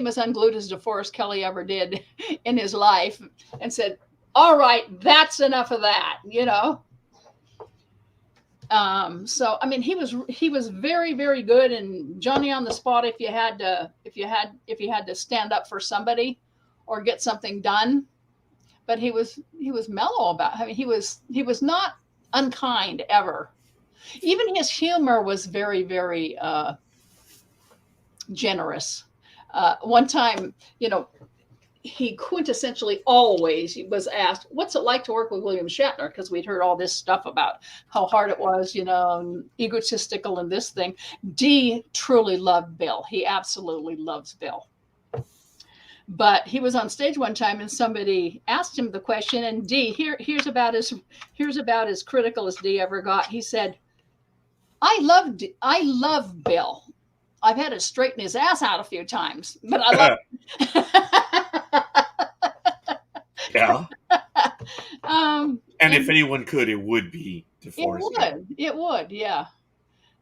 as unglued as DeForest Kelley ever did in his life and said, all right, that's enough of that, So, I mean, he was very, very good, and Johnny on the spot. If you had to stand up for somebody or get something done, but he was mellow about. I mean, he was not unkind ever. Even his humor was very, very generous. One time, he quintessentially always was asked, what's it like to work with William Shatner? Because we'd heard all this stuff about how hard it was, and egotistical and this thing. Dee truly loved Bill. He absolutely loves Bill. But he was on stage one time and somebody asked him the question, and Dee, here's about as critical as Dee ever got. He said, I love Bill. I've had to straighten his ass out a few times, but I love Yeah. And if anyone could, it would be DeForest. It would, yeah.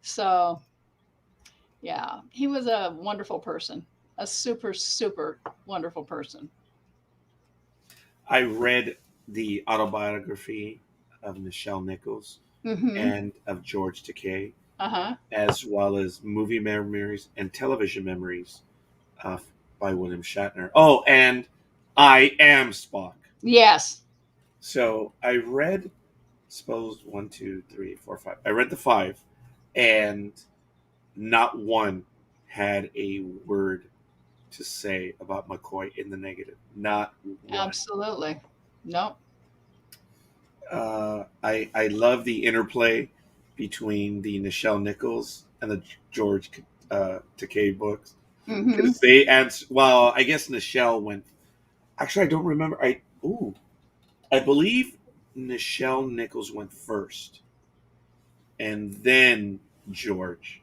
So, yeah, he was a wonderful person, a super, super wonderful person. I read the autobiography of Nichelle Nichols and of George Takei, as well as movie memories and television memories by William Shatner. Oh, and I Am Spock. Yes. So I read, suppose 1, 2, 3, 4, 5. I read the 5, and not one had a word to say about McCoy in the negative. Not one. Absolutely. Nope. I love the interplay between the Nichelle Nichols and the George Takei books. Because they answer, well, I guess Nichelle went. Actually, I don't remember. I believe Nichelle Nichols went first, and then George.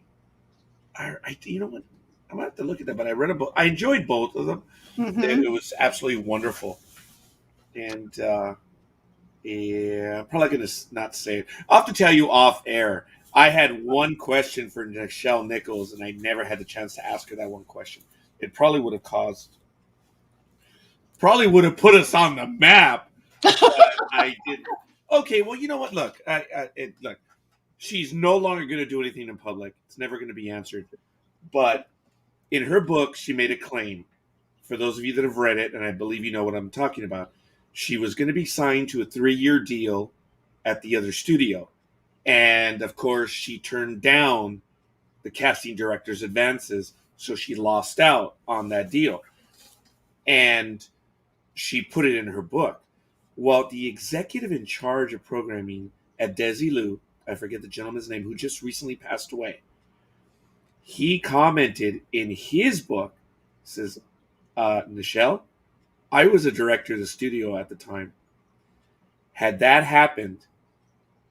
You know what? I'm gonna have to look at that. But I read a book. I enjoyed both of them. It was absolutely wonderful, and yeah, I'm probably gonna not say it. I'll have to tell you off air. I had one question for Nichelle Nichols, and I never had the chance to ask her that one question. It probably would have put us on the map. But I didn't. Okay, well, you know what? Look, look. She's no longer going to do anything in public. It's never going to be answered. But in her book, she made a claim. For those of you that have read it, and I believe you know what I'm talking about, she was going to be signed to a 3-year deal at the other studio. And of course, she turned down the casting director's advances, so she lost out on that deal. And she put it in her book. Well, the executive in charge of programming at Desilu, I forget the gentleman's name, who just recently passed away, he commented in his book, says, Nichelle, I was a director of the studio at the time. Had that happened,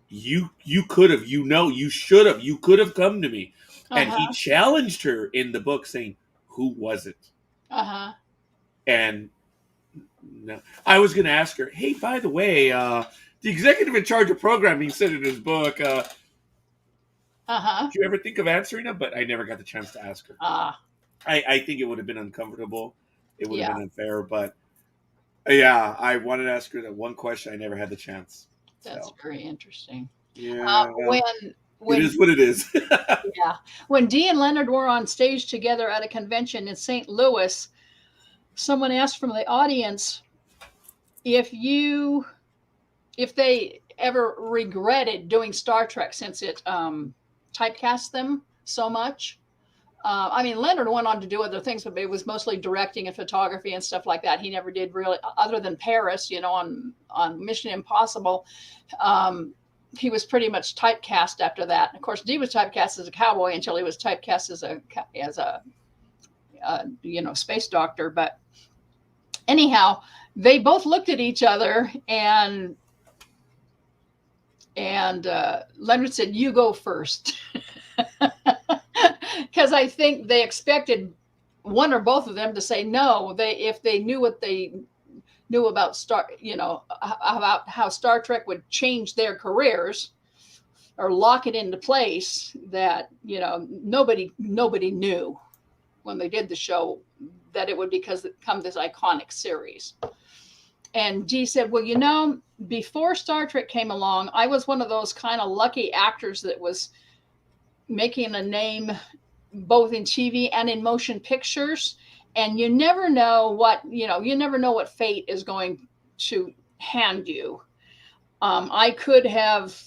you could have, you should have, you could have come to me. And he challenged her in the book saying, who was it? And no, I was going to ask her, hey, by the way, the executive in charge of programming said in his book, did you ever think of answering him? But I never got the chance to ask her. I think it would have been uncomfortable. It would have been unfair. But yeah, I wanted to ask her that one question. I never had the chance. That's very interesting. Yeah. When it is what it is. Yeah. When Dee and Leonard were on stage together at a convention in St. Louis, someone asked from the audience if they ever regretted doing Star Trek since it typecast them so much. I mean, Leonard went on to do other things, but it was mostly directing and photography and stuff like that. He never did really, other than Paris, on Mission Impossible. He was pretty much typecast after that. Of course, Dee was typecast as a cowboy until he was typecast as a space doctor. But anyhow, they both looked at each other, and Leonard said, "You go first," because I think they expected one or both of them to say no. If they knew what they knew about about how Star Trek would change their careers or lock it into place, that nobody knew when they did the show that it would become this iconic series. And Dee said, well, before Star Trek came along, I was one of those kind of lucky actors that was making a name both in TV and in motion pictures. And you never know what fate is going to hand you. I could have,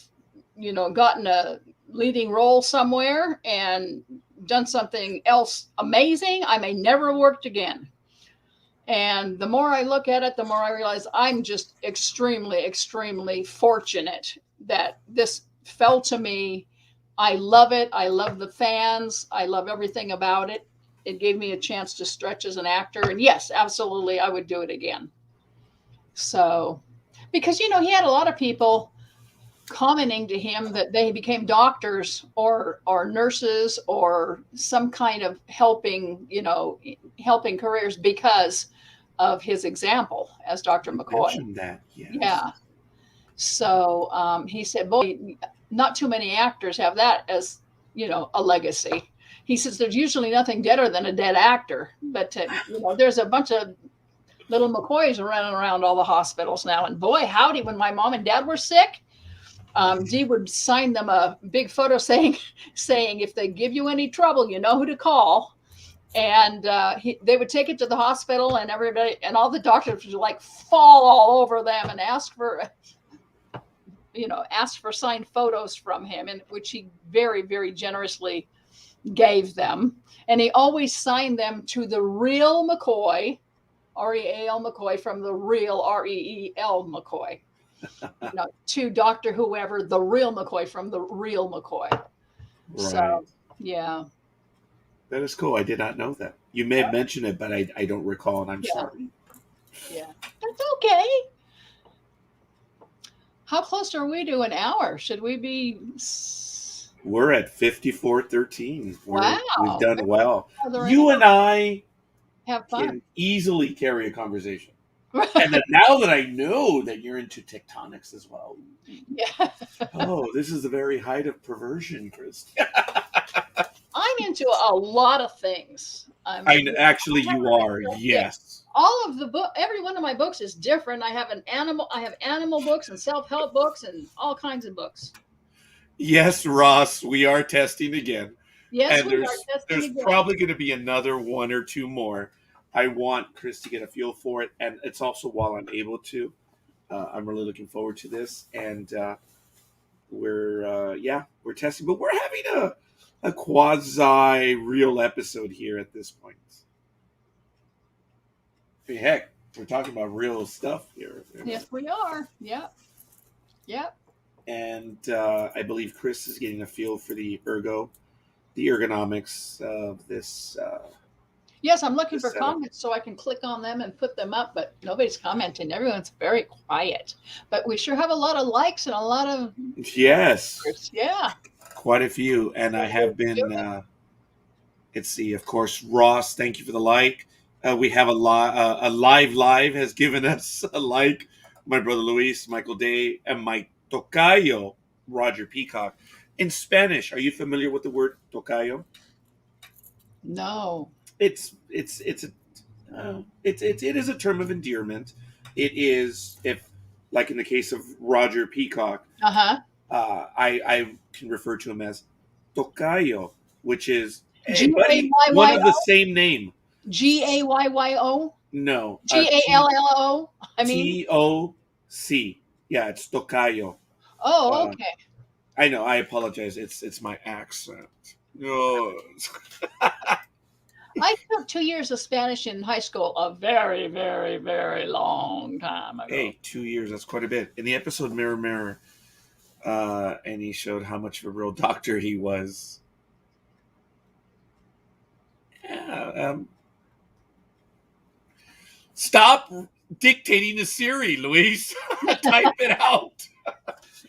gotten a leading role somewhere and done something else amazing. I may never have worked again. And the more I look at it, the more I realize I'm just extremely, extremely fortunate that this fell to me. I love it. I love the fans. I love everything about it. It gave me a chance to stretch as an actor. And yes, absolutely, I would do it again. So, because, he had a lot of people commenting to him that they became doctors or nurses or some kind of helping careers because of his example as Dr. McCoy. Mentioned that, yes. Yeah. So he said, boy, not too many actors have that as, a legacy. He says there's usually nothing deader than a dead actor, but there's a bunch of little McCoys running around all the hospitals now. And boy, howdy, when my mom and dad were sick, Dee would sign them a big photo saying, if they give you any trouble, you know who to call. And they would take it to the hospital, and everybody and all the doctors would like fall all over them and ask for signed photos from him, and which he very, very generously gave them. And he always signed them to the real McCoy, R-E-A-L McCoy, from the real R-E-E-L McCoy. To Dr. Whoever, the real McCoy from the real McCoy. Right. So, yeah. That is cool. I did not know that. You may have mentioned it, but I don't recall, and I'm sorry. Yeah, that's okay. How close are we to an hour? Should we be... We're at 54:13. Wow. We've done well. You and I have fun. Can easily carry a conversation. And then now that I know that you're into tectonics as well. Yeah. Oh, this is the very height of perversion, Kris. I'm into a lot of things. Actually, you are. Yes. All of the book, every one of my books is different. I have animal books and self-help books and all kinds of books. Yes, Ross, we are testing again. Yes, And we are testing there's again. probably going to be another one or two more. I want Kris to get a feel for it, and it's also while I'm able to. I'm really looking forward to this, and we're testing, but we're having a quasi real episode here at this point. I mean, heck, we're talking about real stuff here. Yes, we are. Yep. Yep. And I believe Kris is getting a feel for the ergonomics of this. Yes, I'm looking for setup. comments so I can click on them and put them up, but nobody's commenting. Everyone's very quiet. But we sure have a lot of likes and a lot of Yes, yeah, quite a few, and I have been. Let's see, of course, Ross. Thank you for the like. We have a live has given us a like. My brother Luis, Michael Day, and my tocayo Roger Peacock. In Spanish, are you familiar with the word tocayo? No. It is a term of endearment. It is, if like in the case of Roger Peacock, I can refer to him as tocayo, which is buddy, one of the same name. Gayyo? No. Gallo? I mean TOC. Yeah, it's tocayo. Oh, okay. I know. I apologize. It's my accent. I took 2 years of Spanish in high school a very, very, very long time ago. Hey, 2 years. That's quite a bit. In the episode Mirror, Mirror, and he showed how much of a real doctor he was. Yeah, stop dictating to Siri, Luis. Type it out.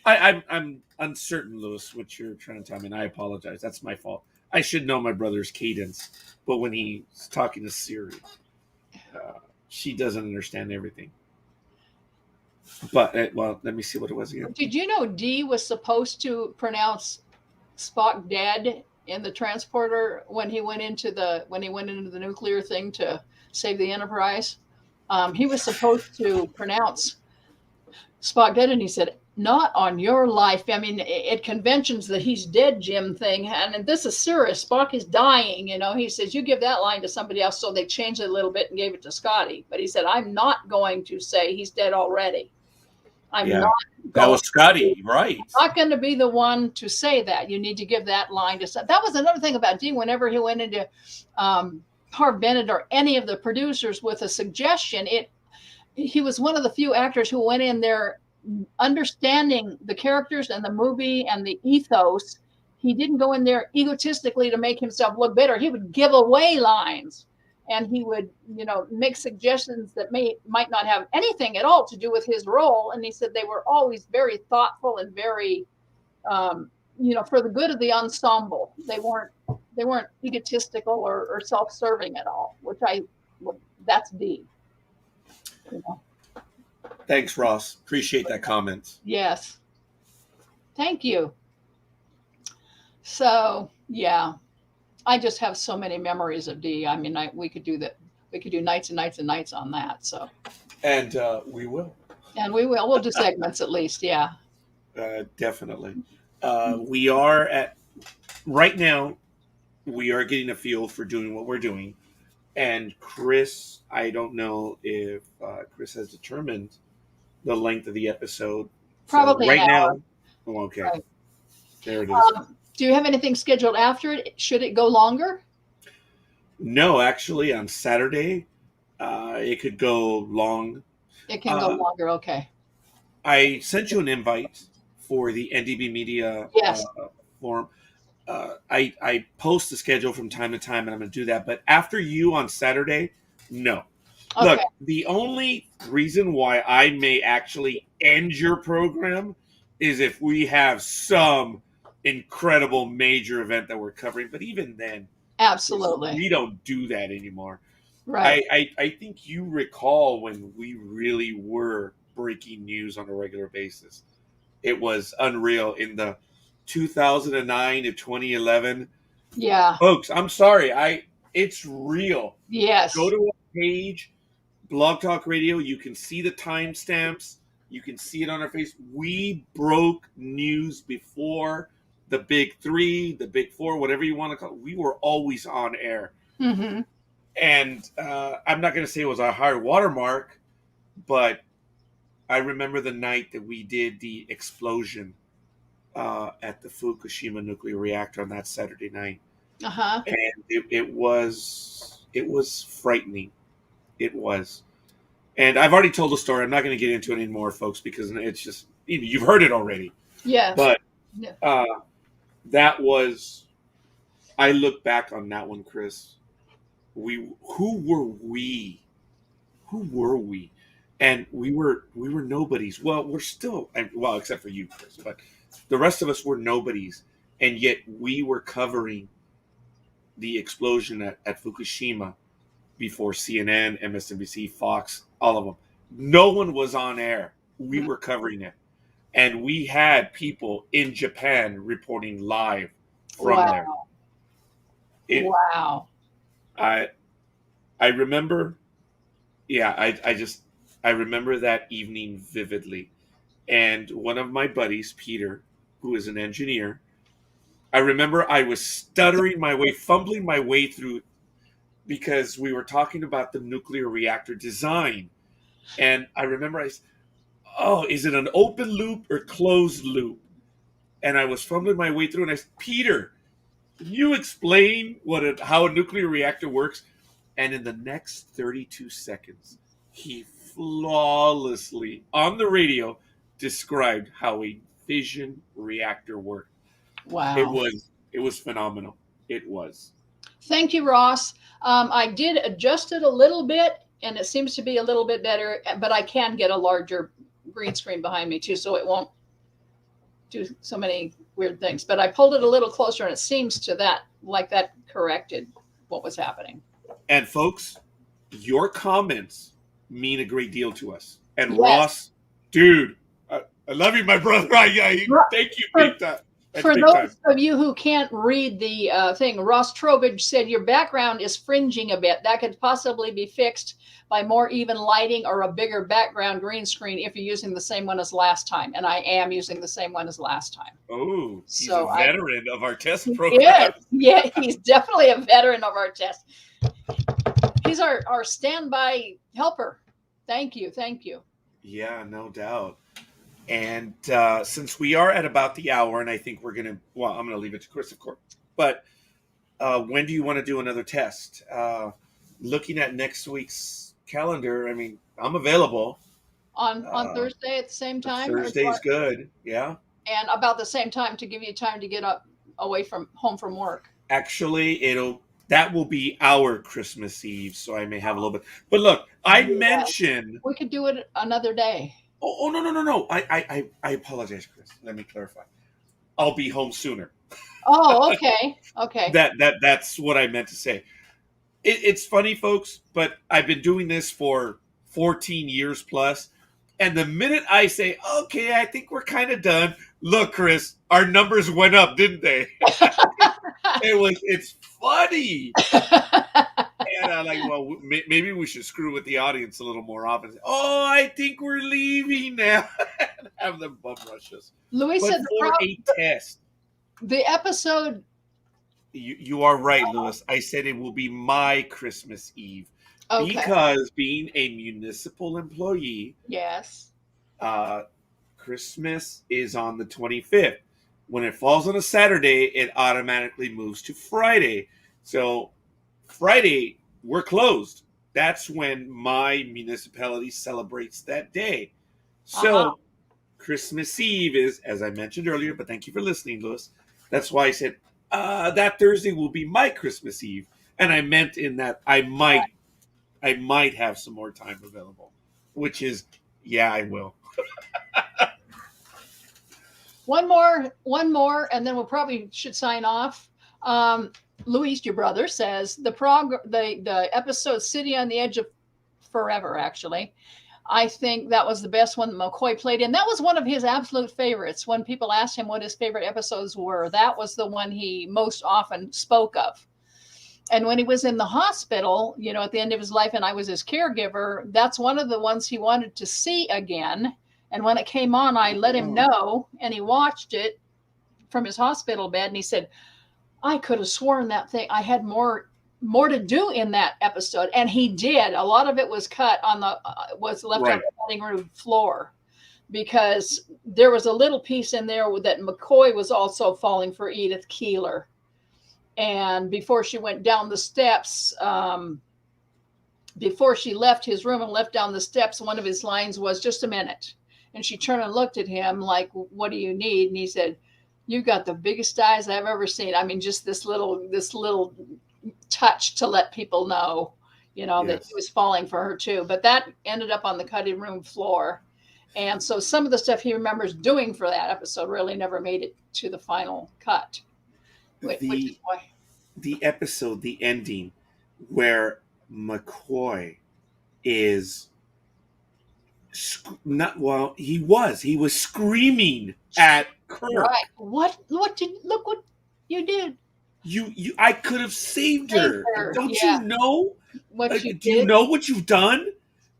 I'm uncertain, Louis, what you're trying to tell me, and I apologize. That's my fault. I should know my brother's cadence, but when he's talking to Siri, she doesn't understand everything. But well, let me see what it was again. Did you know D was supposed to pronounce Spock dead in the transporter when he went into the nuclear thing to save the Enterprise? He was supposed to pronounce Spock dead, and he said, "Not on your life." I mean, at conventions, the "he's dead, Jim" thing, and this is serious. Spock is dying. He says, "You give that line to somebody else." So they changed it a little bit and gave it to Scotty. But he said, "I'm not going to say he's dead already. Not." That was Scotty, right? I'm not going to be the one to say that. You need to give that line to. That was another thing about D. Whenever he went into Harv Bennett or any of the producers with a suggestion, he was one of the few actors who went in there understanding the characters and the movie and the ethos. He didn't go in there egotistically to make himself look better. He would give away lines, and he would, make suggestions that might not have anything at all to do with his role. And he said they were always very thoughtful and very, for the good of the ensemble. They weren't egotistical or self-serving at all, that's D. Thanks, Ross. Appreciate that comment. Yes. Thank you. So, yeah, I just have so many memories of D. I mean, we could do that. We could do nights and nights and nights on that. So, and we will. And we will. We'll do segments at least. Yeah. Definitely. We are right now. We are getting a feel for doing what we're doing, and Kris. I don't know if Kris has determined the length of the episode. Probably so right now. Oh, okay. Right. There it is. Do you have anything scheduled after it? Should it go longer? No, actually, on Saturday, it could go long. It can go longer. Okay. I sent you an invite for the NDB Media forum. I post the schedule from time to time, and I'm going to do that. But after you on Saturday, no. Okay. Look, the only reason why I may actually end your program is if we have some incredible major event that we're covering. But even then, absolutely, we don't do that anymore. Right. I think you recall when we really were breaking news on a regular basis. It was unreal in the 2009 to 2011. Yeah. Folks, I'm sorry. It's real. Yes. Go to our page, Blog Talk Radio. You can see the timestamps. You can see it on our face. We broke news before the big three, the big four, whatever you want to call it, we were always on air. Mm-hmm. And I'm not going to say it was our high watermark, but I remember the night that we did the explosion at the Fukushima nuclear reactor on that Saturday night. Uh-huh. And it was frightening. It was. And I've already told the story. I'm not going to get into it anymore, folks, because it's just, you've heard it already. Yeah. But that was, I look back on that one, Kris. Who were we? And we were nobodies. Well, we're still, well, except for you, Kris, but the rest of us were nobodies. And yet we were covering the explosion at Fukushima before CNN, MSNBC, Fox, all of them. No one was on air. We were covering it. And we had people in Japan reporting live from there. Wow. I remember, I remember that evening vividly. And one of my buddies, Peter, who is an engineer, I remember I was stuttering my way, fumbling my way through, because we were talking about the nuclear reactor design. And I remember I said, oh, is it an open loop or closed loop? And I was fumbling my way through, and I said, Peter, can you explain how a nuclear reactor works? And in the next 32 seconds, he flawlessly, on the radio, described how a fission reactor worked. Wow. It was phenomenal. It was. Thank you, Ross. I did adjust it a little bit, and it seems to be a little bit better, but I can get a larger green screen behind me too, so it won't do so many weird things. But I pulled it a little closer, and it seems that corrected what was happening. And folks, your comments mean a great deal to us. And yes. Ross, dude, I love you, my brother. Thank you, big time. For those of you who can't read the thing, Ross Trowbridge said your background is fringing a bit. That could possibly be fixed by more even lighting or a bigger background green screen if you're using the same one as last time. And I am using the same one as last time. Oh, he's a veteran of our test program. Yeah, he's definitely a veteran of our test. He's our standby helper. Thank you. Yeah, no doubt. And since we are at about the hour, and I think I'm going to leave it to Kris, of course. But when do you want to do another test? Looking at next week's calendar, I mean, I'm available. On Thursday at the same time? Thursday's good, yeah. And about the same time to give you time to get away from home from work. Actually, that will be our Christmas Eve, so I may have a little bit. But look, I mentioned... We could do it another day. Oh, no. I apologize, Kris. Let me clarify. I'll be home sooner. Oh, okay. Okay. That's what I meant to say. It's funny, folks, but I've been doing this for 14 years plus. And the minute I say, okay, I think we're kind of done. Look, Kris, our numbers went up, didn't they? It's funny. And I'm like, well, maybe we should screw with the audience a little more often. Oh, I think we're leaving now. Have them bum rush us. Louis said for a test. The episode. You are right, Louis. I said it will be my Christmas Eve. Okay. Because being a municipal employee. Yes. Christmas is on the 25th. When it falls on a Saturday, it automatically moves to Friday. So Friday, we're closed. That's when my municipality celebrates that day. So Christmas Eve is, as I mentioned earlier, but thank you for listening, Louis. That's why I said that Thursday will be my Christmas Eve. And I meant in that I might have some more time available, which is, yeah, I will. One more, and then we'll probably should sign off. Luis, your brother, says the episode City on the Edge of Forever, actually. I think that was the best one that McCoy played in. That was one of his absolute favorites. When people asked him what his favorite episodes were, that was the one he most often spoke of. And when he was in the hospital, at the end of his life, and I was his caregiver, that's one of the ones he wanted to see again. And when it came on, I let him know, and he watched it. from his hospital bed, and he said, I could have sworn that thing, I had more to do in that episode. And he did. A lot of it was cut on the, was left on the cutting room floor, because there was a little piece in there that McCoy was also falling for Edith Keeler. And before she went down the steps, before she left his room and left down the steps, one of his lines was, just a minute. And she turned and looked at him like, what do you need? And he said, you got the biggest eyes I've ever seen. I mean, just this little touch to let people know, you know, that he was falling for her too. But that ended up on the cutting room floor. And so some of the stuff he remembers doing for that episode really never made it to the final cut. The episode, the ending, where McCoy is he was screaming at Kirk. Right. What you did. I could have saved her. Don't you know? Do you know what you've done?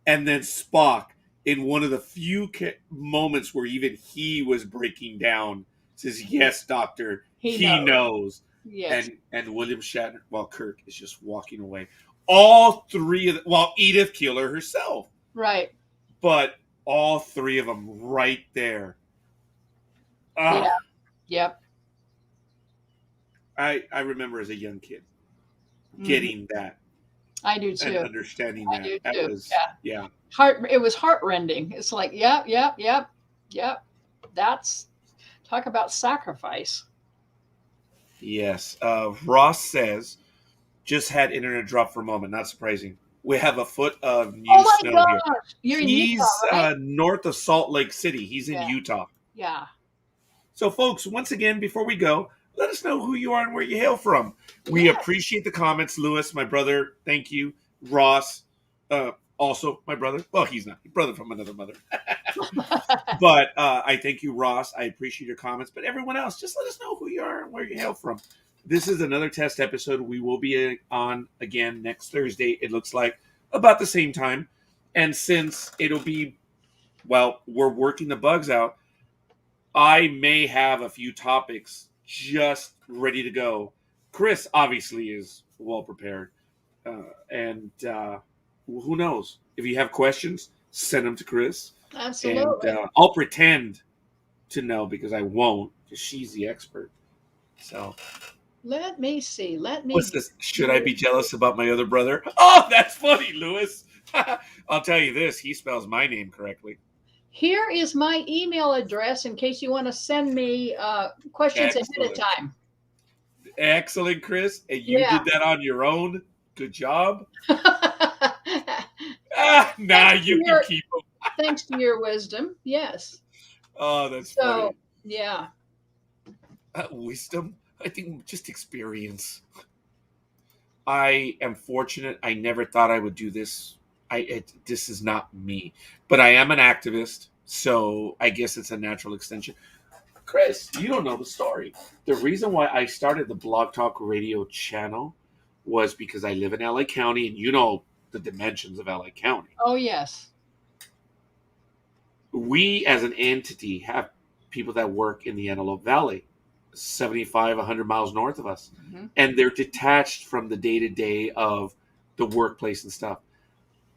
And then Spock, in one of the few moments where even he was breaking down, says, yes, Doctor, he knows. Yes. And William Shatner, while Kirk is just walking away. All three of them, Edith Keeler herself. Right. But all three of them right there. Yeah. Yep. I remember as a young kid getting that. I do too. And understanding that. That was, yeah. It was heartrending. It's like, yep. That's, talk about sacrifice. Yes. Ross says, just had internet drop for a moment. Not surprising. We have a foot of new snow here. You're in He's Utah, right? North of Salt Lake City. He's in Utah. Yeah. So, folks, once again, before we go, let us know who you are and where you hail from. We appreciate the comments. Lewis, my brother, thank you. Ross, also my brother. Well, he's not. He's brother from another mother. But I thank you, Ross. I appreciate your comments. But everyone else, just let us know who you are and where you hail from. This is another test episode. We will be on again next Thursday, it looks like, about the same time. And since it'll be, we're working the bugs out, I may have a few topics just ready to go. Kris obviously is well prepared. And who knows? If you have questions, send them to Kris. Absolutely. And I'll pretend to know because I won't, because she's the expert. So... Let me see. What's this? Should I be jealous about my other brother? Oh, that's funny, Lewis. I'll tell you this. He spells my name correctly. Here is my email address in case you want to send me questions ahead of time. Excellent, Kris. And you did that on your own. Good job. You can keep them. Thanks to your wisdom. Yes. Oh, that's funny. Yeah. Wisdom? I think just experience. I am fortunate. I never thought I would do this. This is not me, but I am an activist, so I guess it's a natural extension. Kris, you don't know the story. The reason why I started the Blog Talk Radio channel was because I live in LA County, and you know the dimensions of LA County. Oh, yes. We, as an entity, have people that work in the Antelope Valley. 75, 100 miles north of us. Mm-hmm. And they're detached from the day-to-day of the workplace and stuff.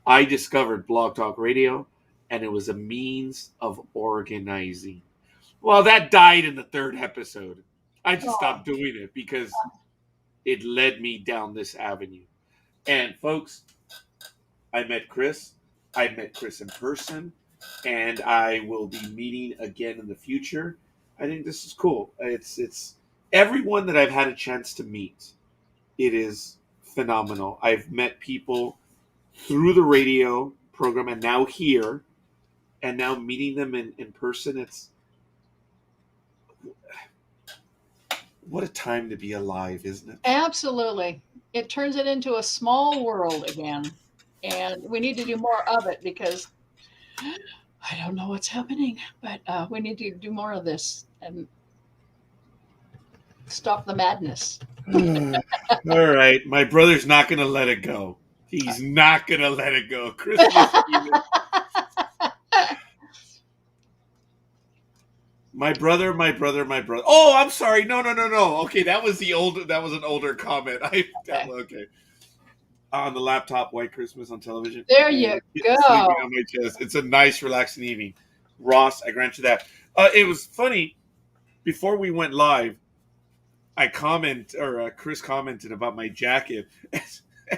I discovered Blog Talk Radio, and it was a means of organizing. Well, that died in the third episode. I just stopped doing it because it led me down this avenue. And folks, I met Kris. I met Kris in person, and I will be meeting again in the future. I think this is cool. It's everyone that I've had a chance to meet. It is phenomenal. I've met people through the radio program and now here, and now meeting them in person. It's what a time to be alive, isn't it? Absolutely. It turns it into a small world again, and we need to do more of it because I don't know what's happening, but we need to do more of this and stop the madness. All right. My brother's not going to let it go. He's not going to let it go. Kris. My brother. Oh, I'm sorry. No. Okay, that was an older comment. Okay. Okay. On the laptop, White Christmas on television, There you and sleeping go. on my chest. It's a nice, relaxing evening. Ross, I grant you that. It was funny. Before we went live, Chris commented about my jacket.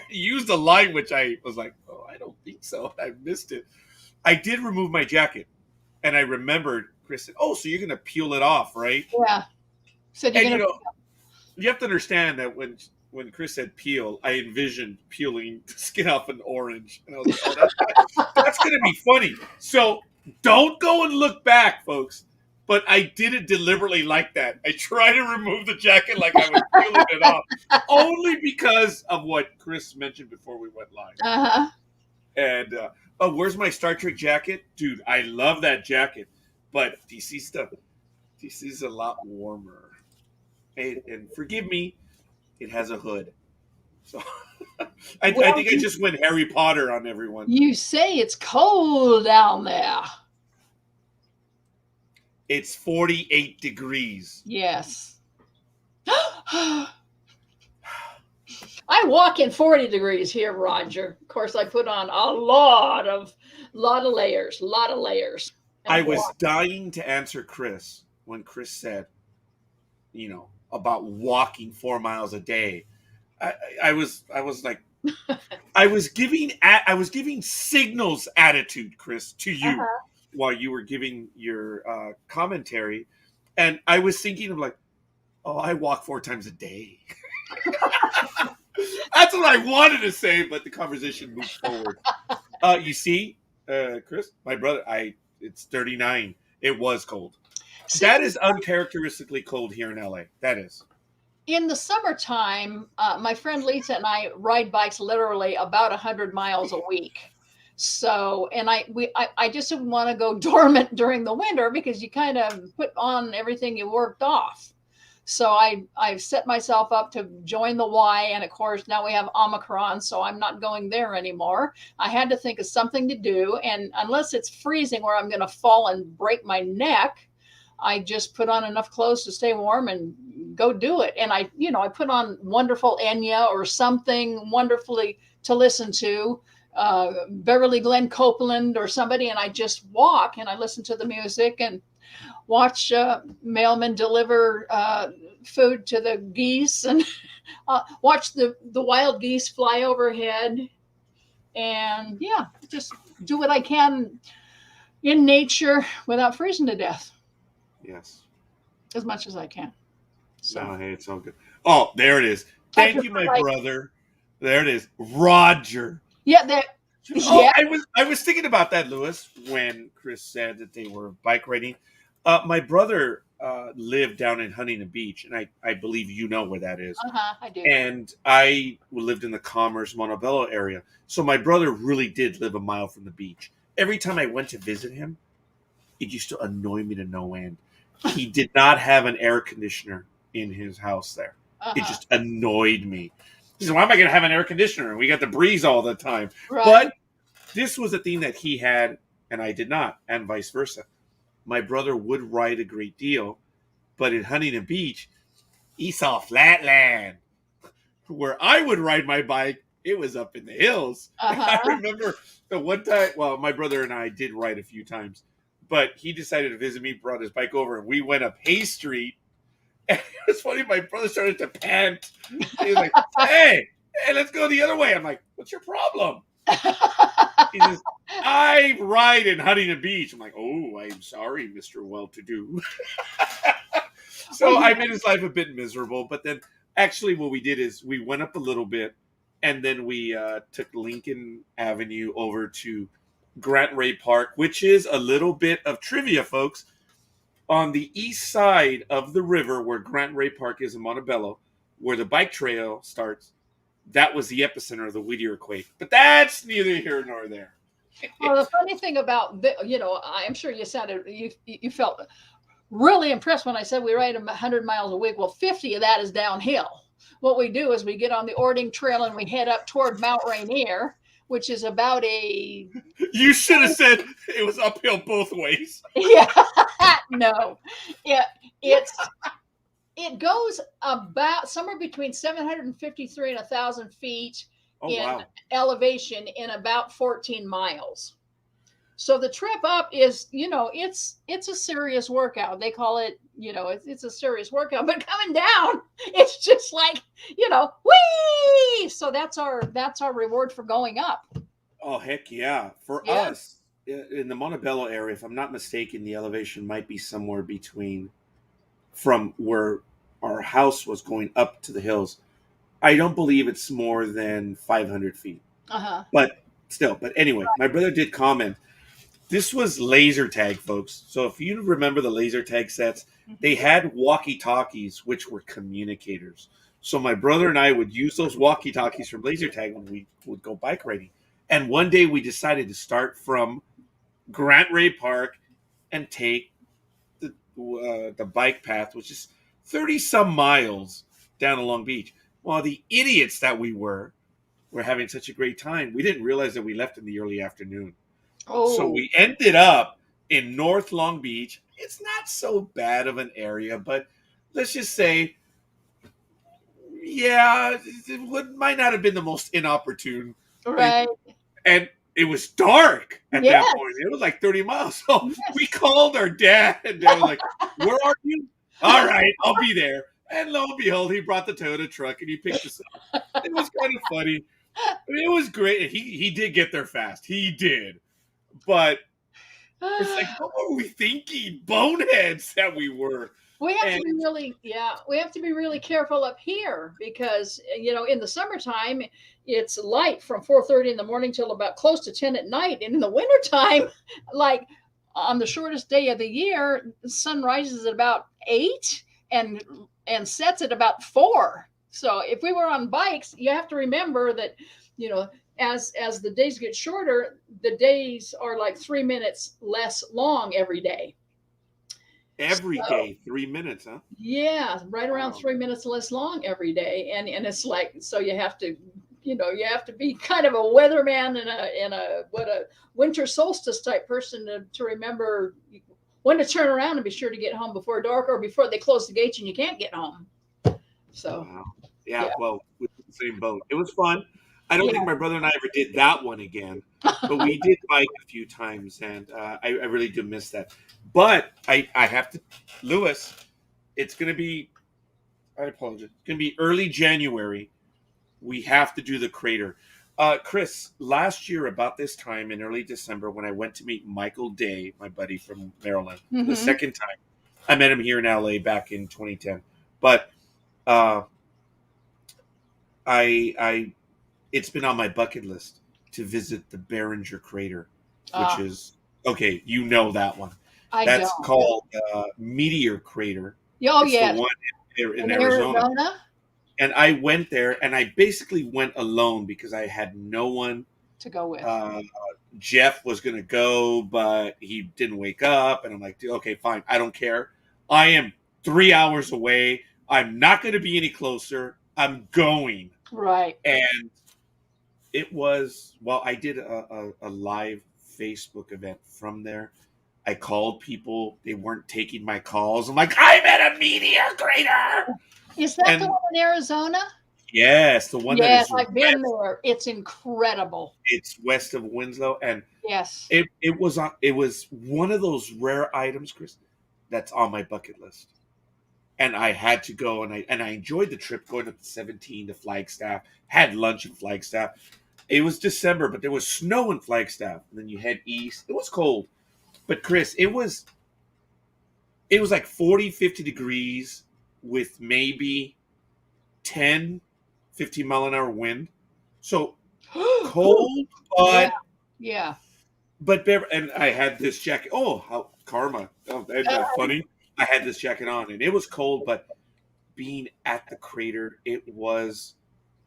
He used a line which I was like, "Oh, I don't think so. I missed it." I did remove my jacket, and I remembered Chris said, "Oh, so you're gonna peel it off, right?" Yeah. Said you're And gonna. you have to understand that when Chris said peel, I envisioned peeling the skin off an orange, and I was like, "Oh, that's gonna be funny." So don't go and look back, folks. But I did it deliberately like that. I try to remove the jacket like I was peeling it off, only because of what Chris mentioned before we went live. Uh-huh. And oh, where's my Star Trek jacket, dude? I love that jacket, but DC's a lot warmer. And forgive me, it has a hood. So I Well, think I just went Harry Potter on everyone. you say it's cold down there. It's 48 degrees. Yes. I walk in 40 degrees here, Roger. Of course, I put on a lot of layers. I was dying to answer Chris when Chris said, about walking 4 miles a day. I was like, I was giving signals attitude, Chris, to you while you were giving your commentary, and I was thinking of like, oh, I walk 4 times a day. That's what I wanted to say, but the conversation moved forward. You see, Chris, my brother, it's 39. It was cold. That is uncharacteristically cold here in LA. That is. In the summertime, my friend Lisa and I ride bikes literally about 100 miles a week. So, and I just didn't want to go dormant during the winter because you kind of put on everything you worked off. So I've set myself up to join the Y, and of course now we have Omicron, so I'm not going there anymore. I had to think of something to do, and unless it's freezing where I'm going to fall and break my neck, I just put on enough clothes to stay warm and go do it. And I put on wonderful Enya or something wonderfully to listen to, Beverly Glenn Copeland or somebody, and I just walk and I listen to the music and watch mailmen deliver food to the geese and watch the wild geese fly overhead. And yeah, just do what I can in nature without freezing to death. Yes. As much as I can. So. No, hey, it's all good. Oh, there it is. Thank you, my brother. There it is. Roger. Yeah, yeah. I was thinking about that, Lewis, when Chris said that they were bike riding. My brother lived down in Huntington Beach, and I believe you know where that is. I do. And I lived in the Commerce, Montebello area. So my brother really did live a mile from the beach. Every time I went to visit him, it used to annoy me to no end. He did not have an air conditioner in his house there. It just annoyed me. He said, why am I going to have an air conditioner? We got the breeze all the time. Right. But this was a thing that he had, and I did not, and vice versa. My brother would ride a great deal, but in Huntington Beach, he saw flatland. Where I would ride my bike, it was up in the hills. I remember the one time, well, my brother and I did ride a few times, but he decided to visit me, brought his bike over, and we went up Hay Street. And it was funny, my brother started to pant. He was like, hey, let's go the other way. I'm like, what's your problem? He says, I ride in Huntington Beach. I'm like, oh, I'm sorry, Mr. Well-to-do. So I made his life a bit miserable. But then actually what we did is we went up a little bit, and then we took Lincoln Avenue over to Grant Ray Park, which is a little bit of trivia, folks. On the east side of the river where Grant Ray Park is in Montebello, where the bike trail starts, that was the epicenter of the Whittier quake. But that's neither here nor there. Well, the funny thing about, I'm sure you felt really impressed when I said we ride 100 miles a week. Well, 50 of that is downhill. What we do is we get on the Ording Trail and we head up toward Mount Rainier. which is about a. You should have said it was uphill both ways. Yeah, no, it goes about somewhere between 753 and 1,000 feet in elevation in about 14 miles. So the trip up is, it's a serious workout. They call it, it's a serious workout. But coming down, it's just like, whee! So that's our reward for going up. Oh, heck yeah! For us in the Montebello area, if I'm not mistaken, the elevation might be somewhere between from where our house was going up to the hills. I don't believe it's more than 500 feet. But still, but anyway, my brother did comment. This was laser tag, folks. So if you remember the laser tag sets, they had walkie-talkies, which were communicators. So my brother and I would use those walkie-talkies from laser tag when we would go bike riding. And one day we decided to start from Grant Ray Park and take the bike path, which is 30 some miles down to Long Beach. Well, the idiots that we were having such a great time. We didn't realize that we left in the early afternoon. So we ended up in North Long Beach. It's not so bad of an area, but let's just say, it might not have been the most inopportune. Right. And it was dark at that point. It was like 30 miles. So we called our dad, and Dad was like, "Where are you?" "All right, I'll be there." And lo and behold, he brought the Toyota truck and he picked us up. It was kind of funny. I mean, it was great. He did get there fast. He did. But it's like, what were we thinking? Boneheads that we were. We have to be really careful up here because, in the summertime, it's light from 4:30 in the morning till about close to 10 at night. And in the wintertime, like on the shortest day of the year, the sun rises at about 8 and sets at about 4. So if we were on bikes, you have to remember that, as the days get shorter, the days are like 3 minutes less long every day. Every day, 3 minutes, huh? Yeah, right around 3 minutes less long every day, and it's like, so you have to, be kind of a weatherman and a winter solstice type person to remember when to turn around and be sure to get home before dark or before they close the gates and you can't get home. So, well, we're in the same boat. It was fun. I don't think my brother and I ever did that one again, but we did bike a few times, and I really do miss that. But I have to, Lewis, it's going to be, I apologize, it's going to be early January. We have to do the crater. Kris, last year about this time in early December when I went to meet Michael Day, my buddy from Maryland, the second time, I met him here in LA back in 2010. But it's been on my bucket list to visit the Behringer crater, which is, okay, that one. That's called Meteor Crater. Oh, yeah. The one in Arizona. And I went there, and I basically went alone because I had no one to go with. Jeff was going to go, but he didn't wake up. And I'm like, okay, fine. I don't care. I am 3 hours away. I'm not going to be any closer. I'm going. Right. And it was, I did a live Facebook event from there. I called people. They weren't taking my calls. I'm like, I'm at a meteor crater. Is that the one in Arizona? Yes, the one that is. Yes, I've been there. It's incredible. It's west of Winslow. And yes, it was one of those rare items, Kris, that's on my bucket list. And I had to go, and I enjoyed the trip going up to 17 to Flagstaff, had lunch in Flagstaff. It was December, but there was snow in Flagstaff. And then you head east. It was cold. But Kris, it was like 40, 50 degrees with maybe 10, 15 mile an hour wind. So cold, but But and I had this jacket. Oh, how karma! Oh, that's funny. I had this jacket on, and it was cold. But being at the crater, it was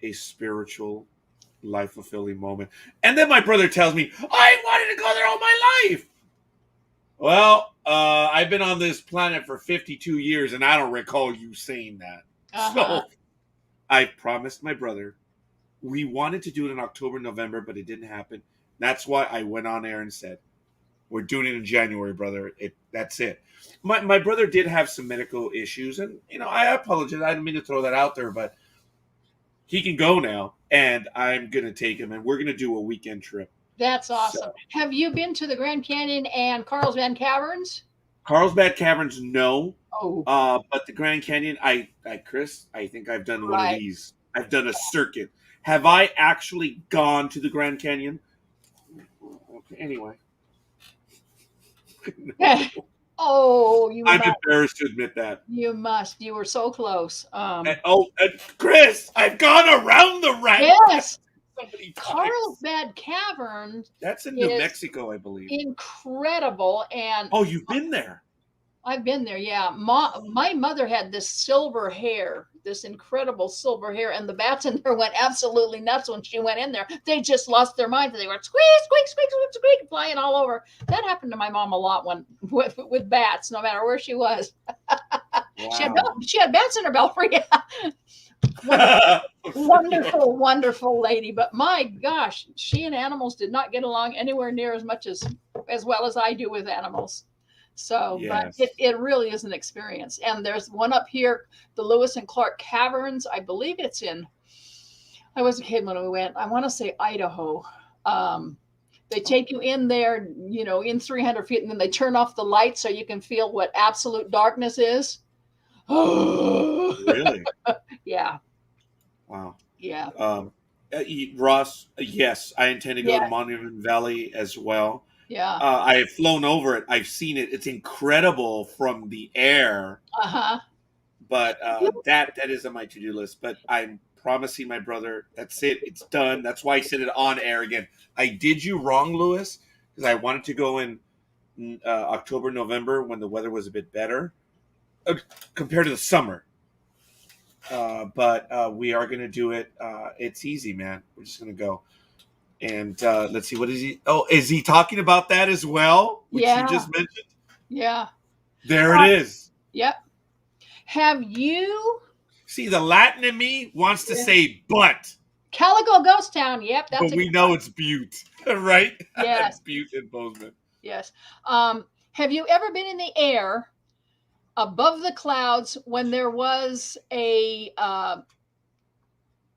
a spiritual, life-fulfilling moment. And then my brother tells me, I wanted to go there all my life. Well, I've been on this planet for 52 years, and I don't recall you saying that. So I promised my brother We wanted to do it in October, November, but it didn't happen. That's why I went on air and said, we're doing it in January, brother. That's it. My brother did have some medical issues, and I apologize. I didn't mean to throw that out there, but he can go now, and I'm gonna take him, and we're gonna do a weekend trip. That's awesome. So, have you been to the Grand Canyon and Carlsbad Caverns? Carlsbad Caverns, no. Oh. But the Grand Canyon, Kris, I think I've done one of these. I've done a circuit. Have I actually gone to the Grand Canyon? Okay, anyway. No. Oh, I'm embarrassed to admit that. You must. You were so close. Chris, I've gone around the round. Yes. Carlsbad Caverns. That's in New Mexico, I believe. Incredible. And you've been there. I've been there, yeah. My mother had this silver hair, this incredible silver hair, and the bats in there went absolutely nuts when she went in there. They just lost their minds. They were squeak, squeak, squeak, squeak, squeak, flying all over. That happened to my mom a lot with bats, no matter where she was. Wow. She had bats in her belfry. Wonderful, wonderful lady. But my gosh, she and animals did not get along anywhere near as much as well as I do with animals. So, yes. But it really is an experience. And there's one up here, the Lewis and Clark Caverns. I believe it's I was a kid when we went, I want to say Idaho. They take you in there, in 300 feet, and then they turn off the lights so you can feel what absolute darkness is. Really? Yeah. Wow. Yeah. Ross, yes, I intend to go to Monument Valley as well. Yeah. I have flown over it. I've seen it. It's incredible from the air. Uh-huh. But that is on my to-do list. But I'm promising my brother, that's it. It's done. That's why I said it on air again. I did you wrong, Lewis, because I wanted to go in October, November when the weather was a bit better compared to the summer. But we are going to do it. It's easy, man. We're just going to go. And let's see, what is he? Oh, is he talking about that as well? Which you just mentioned? Yeah. There it is. Yep. Have you? See, the Latin in me wants to say but. Calico Ghost Town. Yep. But we know it's Butte, right? Yes. Butte and Bozeman. Yes. Have you ever been in the air above the clouds when there was a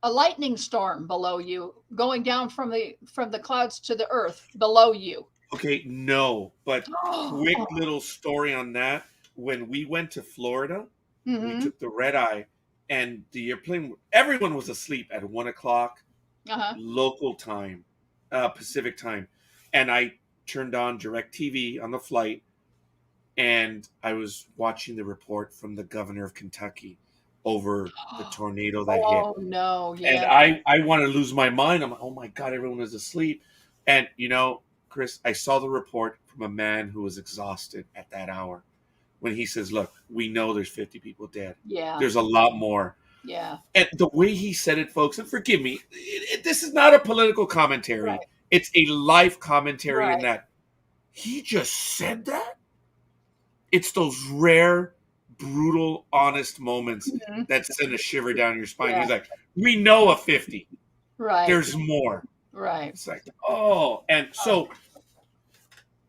lightning storm below you going down from the clouds to the earth below you? Okay, no, but quick little story on that. When we went to Florida, we took the red eye, and the airplane, everyone was asleep at 1:00 local time, Pacific time. And I turned on DirecTV on the flight, and I was watching the report from the governor of Kentucky over the tornado that hit. Oh, no. Yeah. And I want to lose my mind. I'm like, oh, my God, everyone was asleep. And, Kris, I saw the report from a man who was exhausted at that hour when he says, look, we know there's 50 people dead. Yeah. There's a lot more. Yeah. And the way he said it, folks, and forgive me, this is not a political commentary. Right. It's a life commentary in that he just said that. It's those rare, brutal, honest moments that send a shiver down your spine. He's like, we know a 50. Right. There's more. Right. It's like, and so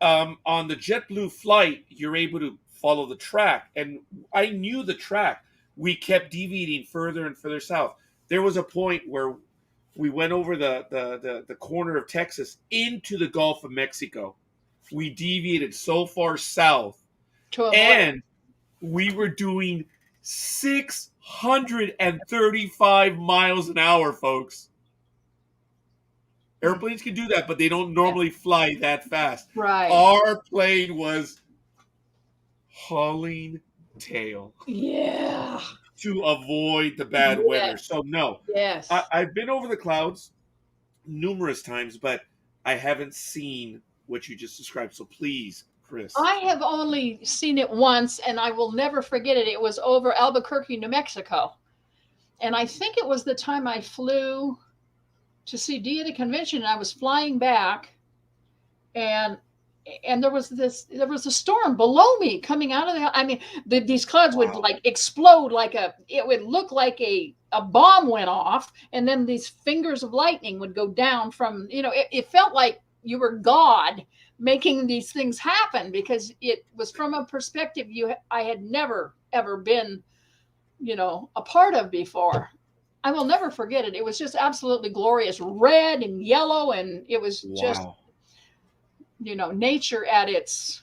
on the JetBlue flight, you're able to follow the track. And I knew the track. We kept deviating further and further south. There was a point where we went over the corner of Texas into the Gulf of Mexico. We deviated so far south. And we were doing 635 miles an hour, folks. Airplanes can do that, but they don't normally fly that fast. Right. Our plane was hauling tail. Yeah. To avoid the bad weather. So, no. Yes. I've been over the clouds numerous times, but I haven't seen what you just described. So, please, Kris. I have only seen it once, and I will never forget it. It was over Albuquerque, New Mexico. And I think it was the time I flew to see Dia the Convention, and I was flying back, and there was a storm below me coming out of these clouds would like explode it would look like a a bomb went off, and then these fingers of lightning would go down from, it felt like you were God making these things happen, because it was from a perspective I had never ever been, a part of before. I will never forget it. It was just absolutely glorious, red and yellow, and it was just, nature at its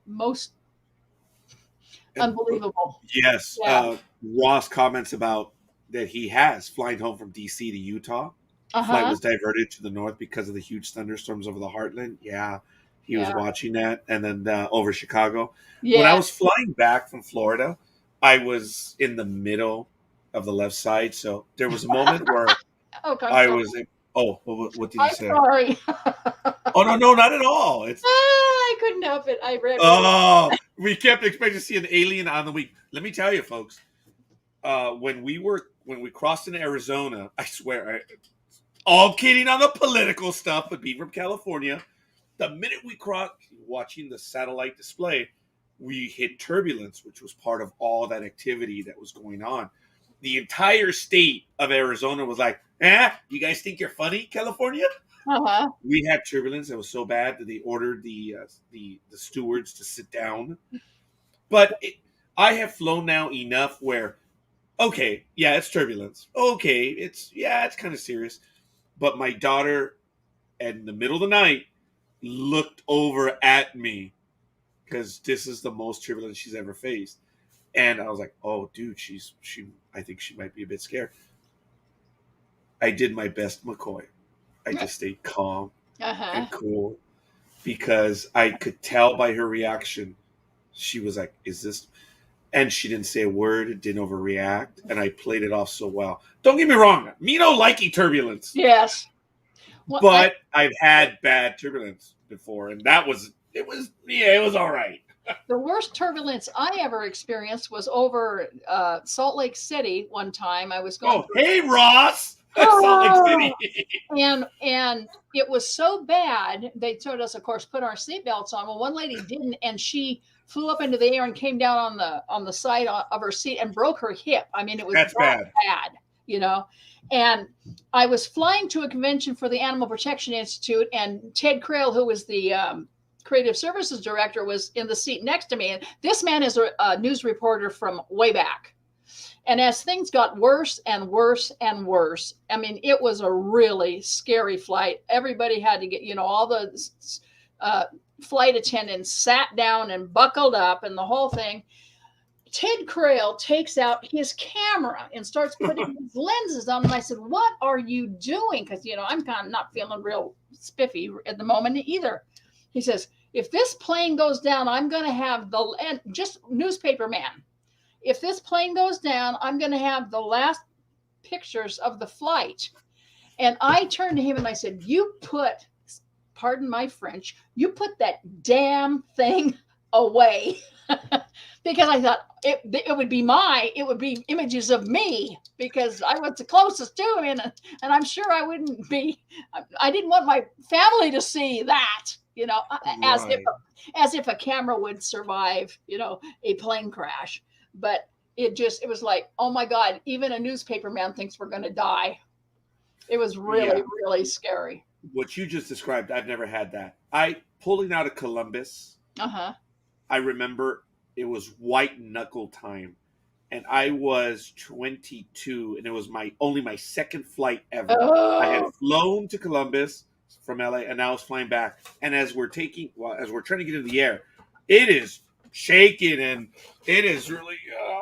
most unbelievable. Yes. Yeah. Ross comments about that he has flying home from DC to Utah. Flight was diverted to the north because of the huge thunderstorms over the Heartland. Yeah, he was watching that, and then over Chicago. Yeah. When I was flying back from Florida, I was in the middle of the left side, so there was a moment where I was. Oh, what did you say? Sorry. Oh no, not at all. It's. I couldn't help it. I read. Oh, we kept expecting to see an alien on the week. Let me tell you, folks. When we crossed into Arizona, I swear, all kidding on the political stuff, but being from California, the minute we crossed, watching the satellite display, we hit turbulence, which was part of all that activity that was going on. The entire state of Arizona was like, you guys think you're funny, California? We had turbulence. It was so bad that they ordered the stewards to sit down. But I have flown now enough where, okay, yeah, it's turbulence. Okay, it's kind of serious. But my daughter, in the middle of the night, looked over at me because this is the most turbulence she's ever faced. And I was like, oh, dude, I think she might be a bit scared. I did my best, McCoy. I just stayed calm and cool because I could tell by her reaction. She was like, is this? And she didn't say a word, didn't overreact, and I played it off so well. Don't get me wrong, me no likey turbulence. Yes. Well, but I've had bad turbulence before, and it was all right. The worst turbulence I ever experienced was over Salt Lake City one time. I was going. Oh, hey, Ross! Salt Lake City. And it was so bad, they told us, of course, put our seatbelts on. Well, one lady didn't, and she flew up into the air and came down on the side of her seat and broke her hip. I mean, it was That's bad, And I was flying to a convention for the Animal Protection Institute, and Ted Crail, who was the creative services director, was in the seat next to me. And this man is a news reporter from way back. And as things got worse and worse and worse, I mean, it was a really scary flight. Everybody had to get, all the flight attendants sat down and buckled up and the whole thing. Ted Crail takes out his camera and starts putting his lenses on. And I said, what are you doing? Because, I'm kind of not feeling real spiffy at the moment either. He says, if this plane goes down, I'm going to have just newspaper man. If this plane goes down, I'm going to have the last pictures of the flight. And I turned to him and I said, pardon my French, you put that damn thing away. Because I thought it would be images of me, because I was the closest to him. And I'm sure I didn't want my family to see that, right. as if a camera would survive, a plane crash. But it was like, oh my God, even a newspaper man thinks we're going to die. It was really, really scary. What you just described, I've never had that. Pulling out of Columbus, I remember it was white knuckle time. And I was 22, and it was only my second flight ever. I had flown to Columbus from LA, and I was flying back. And as we're trying to get in the air, it is shaking, and it is really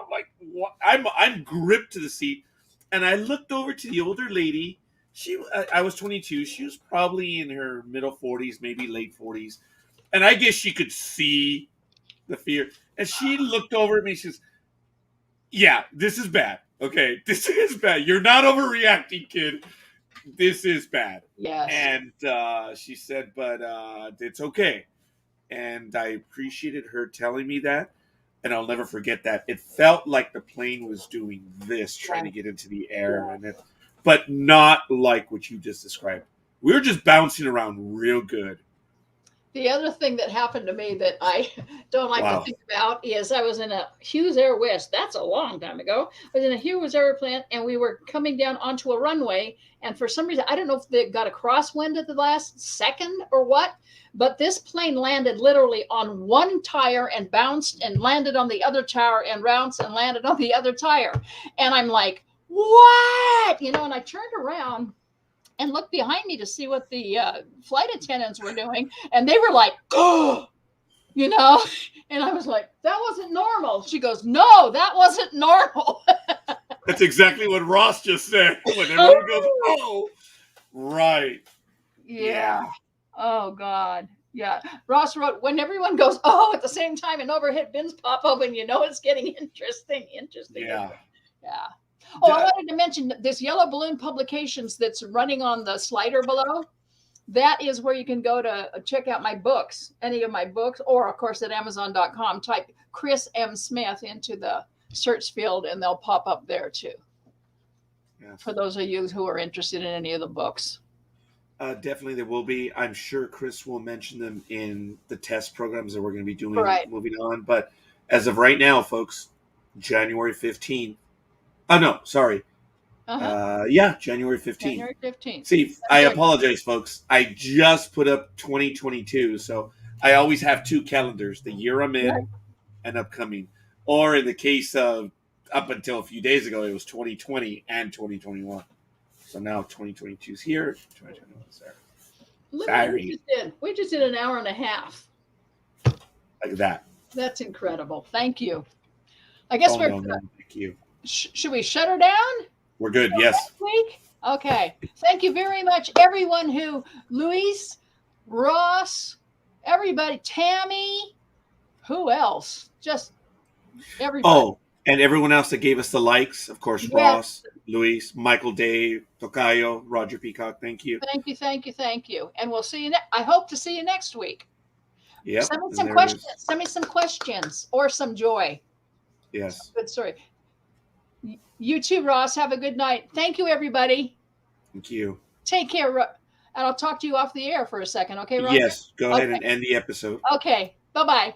like what? I'm gripped to the seat, and I looked over to the older lady. I was 22. She was probably in her middle 40s, maybe late 40s, and I guess she could see the fear. And she looked over at me. She says, "Yeah, this is bad. Okay, this is bad. You're not overreacting, kid. This is bad." Yes. And she said, "But it's okay." And I appreciated her telling me that, and I'll never forget that. It felt like the plane was doing this, trying to get into the air, but not like what you just described. We were just bouncing around real good. The other thing that happened to me that I don't like to Wow. think about is I was in a Hughes Air West. That's a long time ago. I was in a Hughes airplane and we were coming down onto a runway. And for some reason, I don't know if they got a crosswind at the last second or what, but this plane landed literally on one tire and bounced and landed on the other tire and bounced and landed on the other tire. And I'm like, what? You know, and I turned around and looked behind me to see what the flight attendants were doing. And they were like, oh, you know, and I was like, that wasn't normal. She goes, no, that wasn't normal. That's exactly what Ross just said. When everyone goes, oh, right. Yeah. Oh, God. Yeah. Ross wrote, when everyone goes, oh, at the same time and overhead bins pop open, you know, it's getting interesting. Yeah. Yeah. Oh, I wanted to mention this Yellow Balloon Publications that's running on the slider below. That is where you can go to check out my books, any of my books, or of course at Amazon.com, type Kris M. Smith into the search field and they'll pop up there too. Yes. For those of you who are interested in any of the books. Definitely there will be. I'm sure Kris will mention them in the test programs that we're going to be doing moving on. But as of right now, folks, January 15th. Oh, no, sorry. Yeah, January 15th. January 15th. See, I apologize, folks. I just put up 2022, so I always have two calendars, the year I'm in and upcoming. Or in the case of up until a few days ago, it was 2020 and 2021. So now 2022 is here, 2021 is there. Sorry. We just did an hour and a half. Like that. That's incredible. Thank you. I guess thank you. Should we shut her down? We're good. Yes. Next week? Okay. Thank you very much, everyone Luis, Ross, everybody, Tammy, who else? Just everybody. Oh, and everyone else that gave us the likes. Of course, yes. Ross, Luis, Michael Dave, Tocayo, Roger Peacock. Thank you. Thank you. And we'll see you. I hope to see you next week. Yeah. Send me some questions. Send me some questions or some joy. Yes. Good story. You too, Ross. Have a good night. Thank you, everybody. Thank you. Take care. And I'll talk to you off the air for a second. Okay, Ross? Yes. Go ahead and end the episode. Okay. Bye-bye.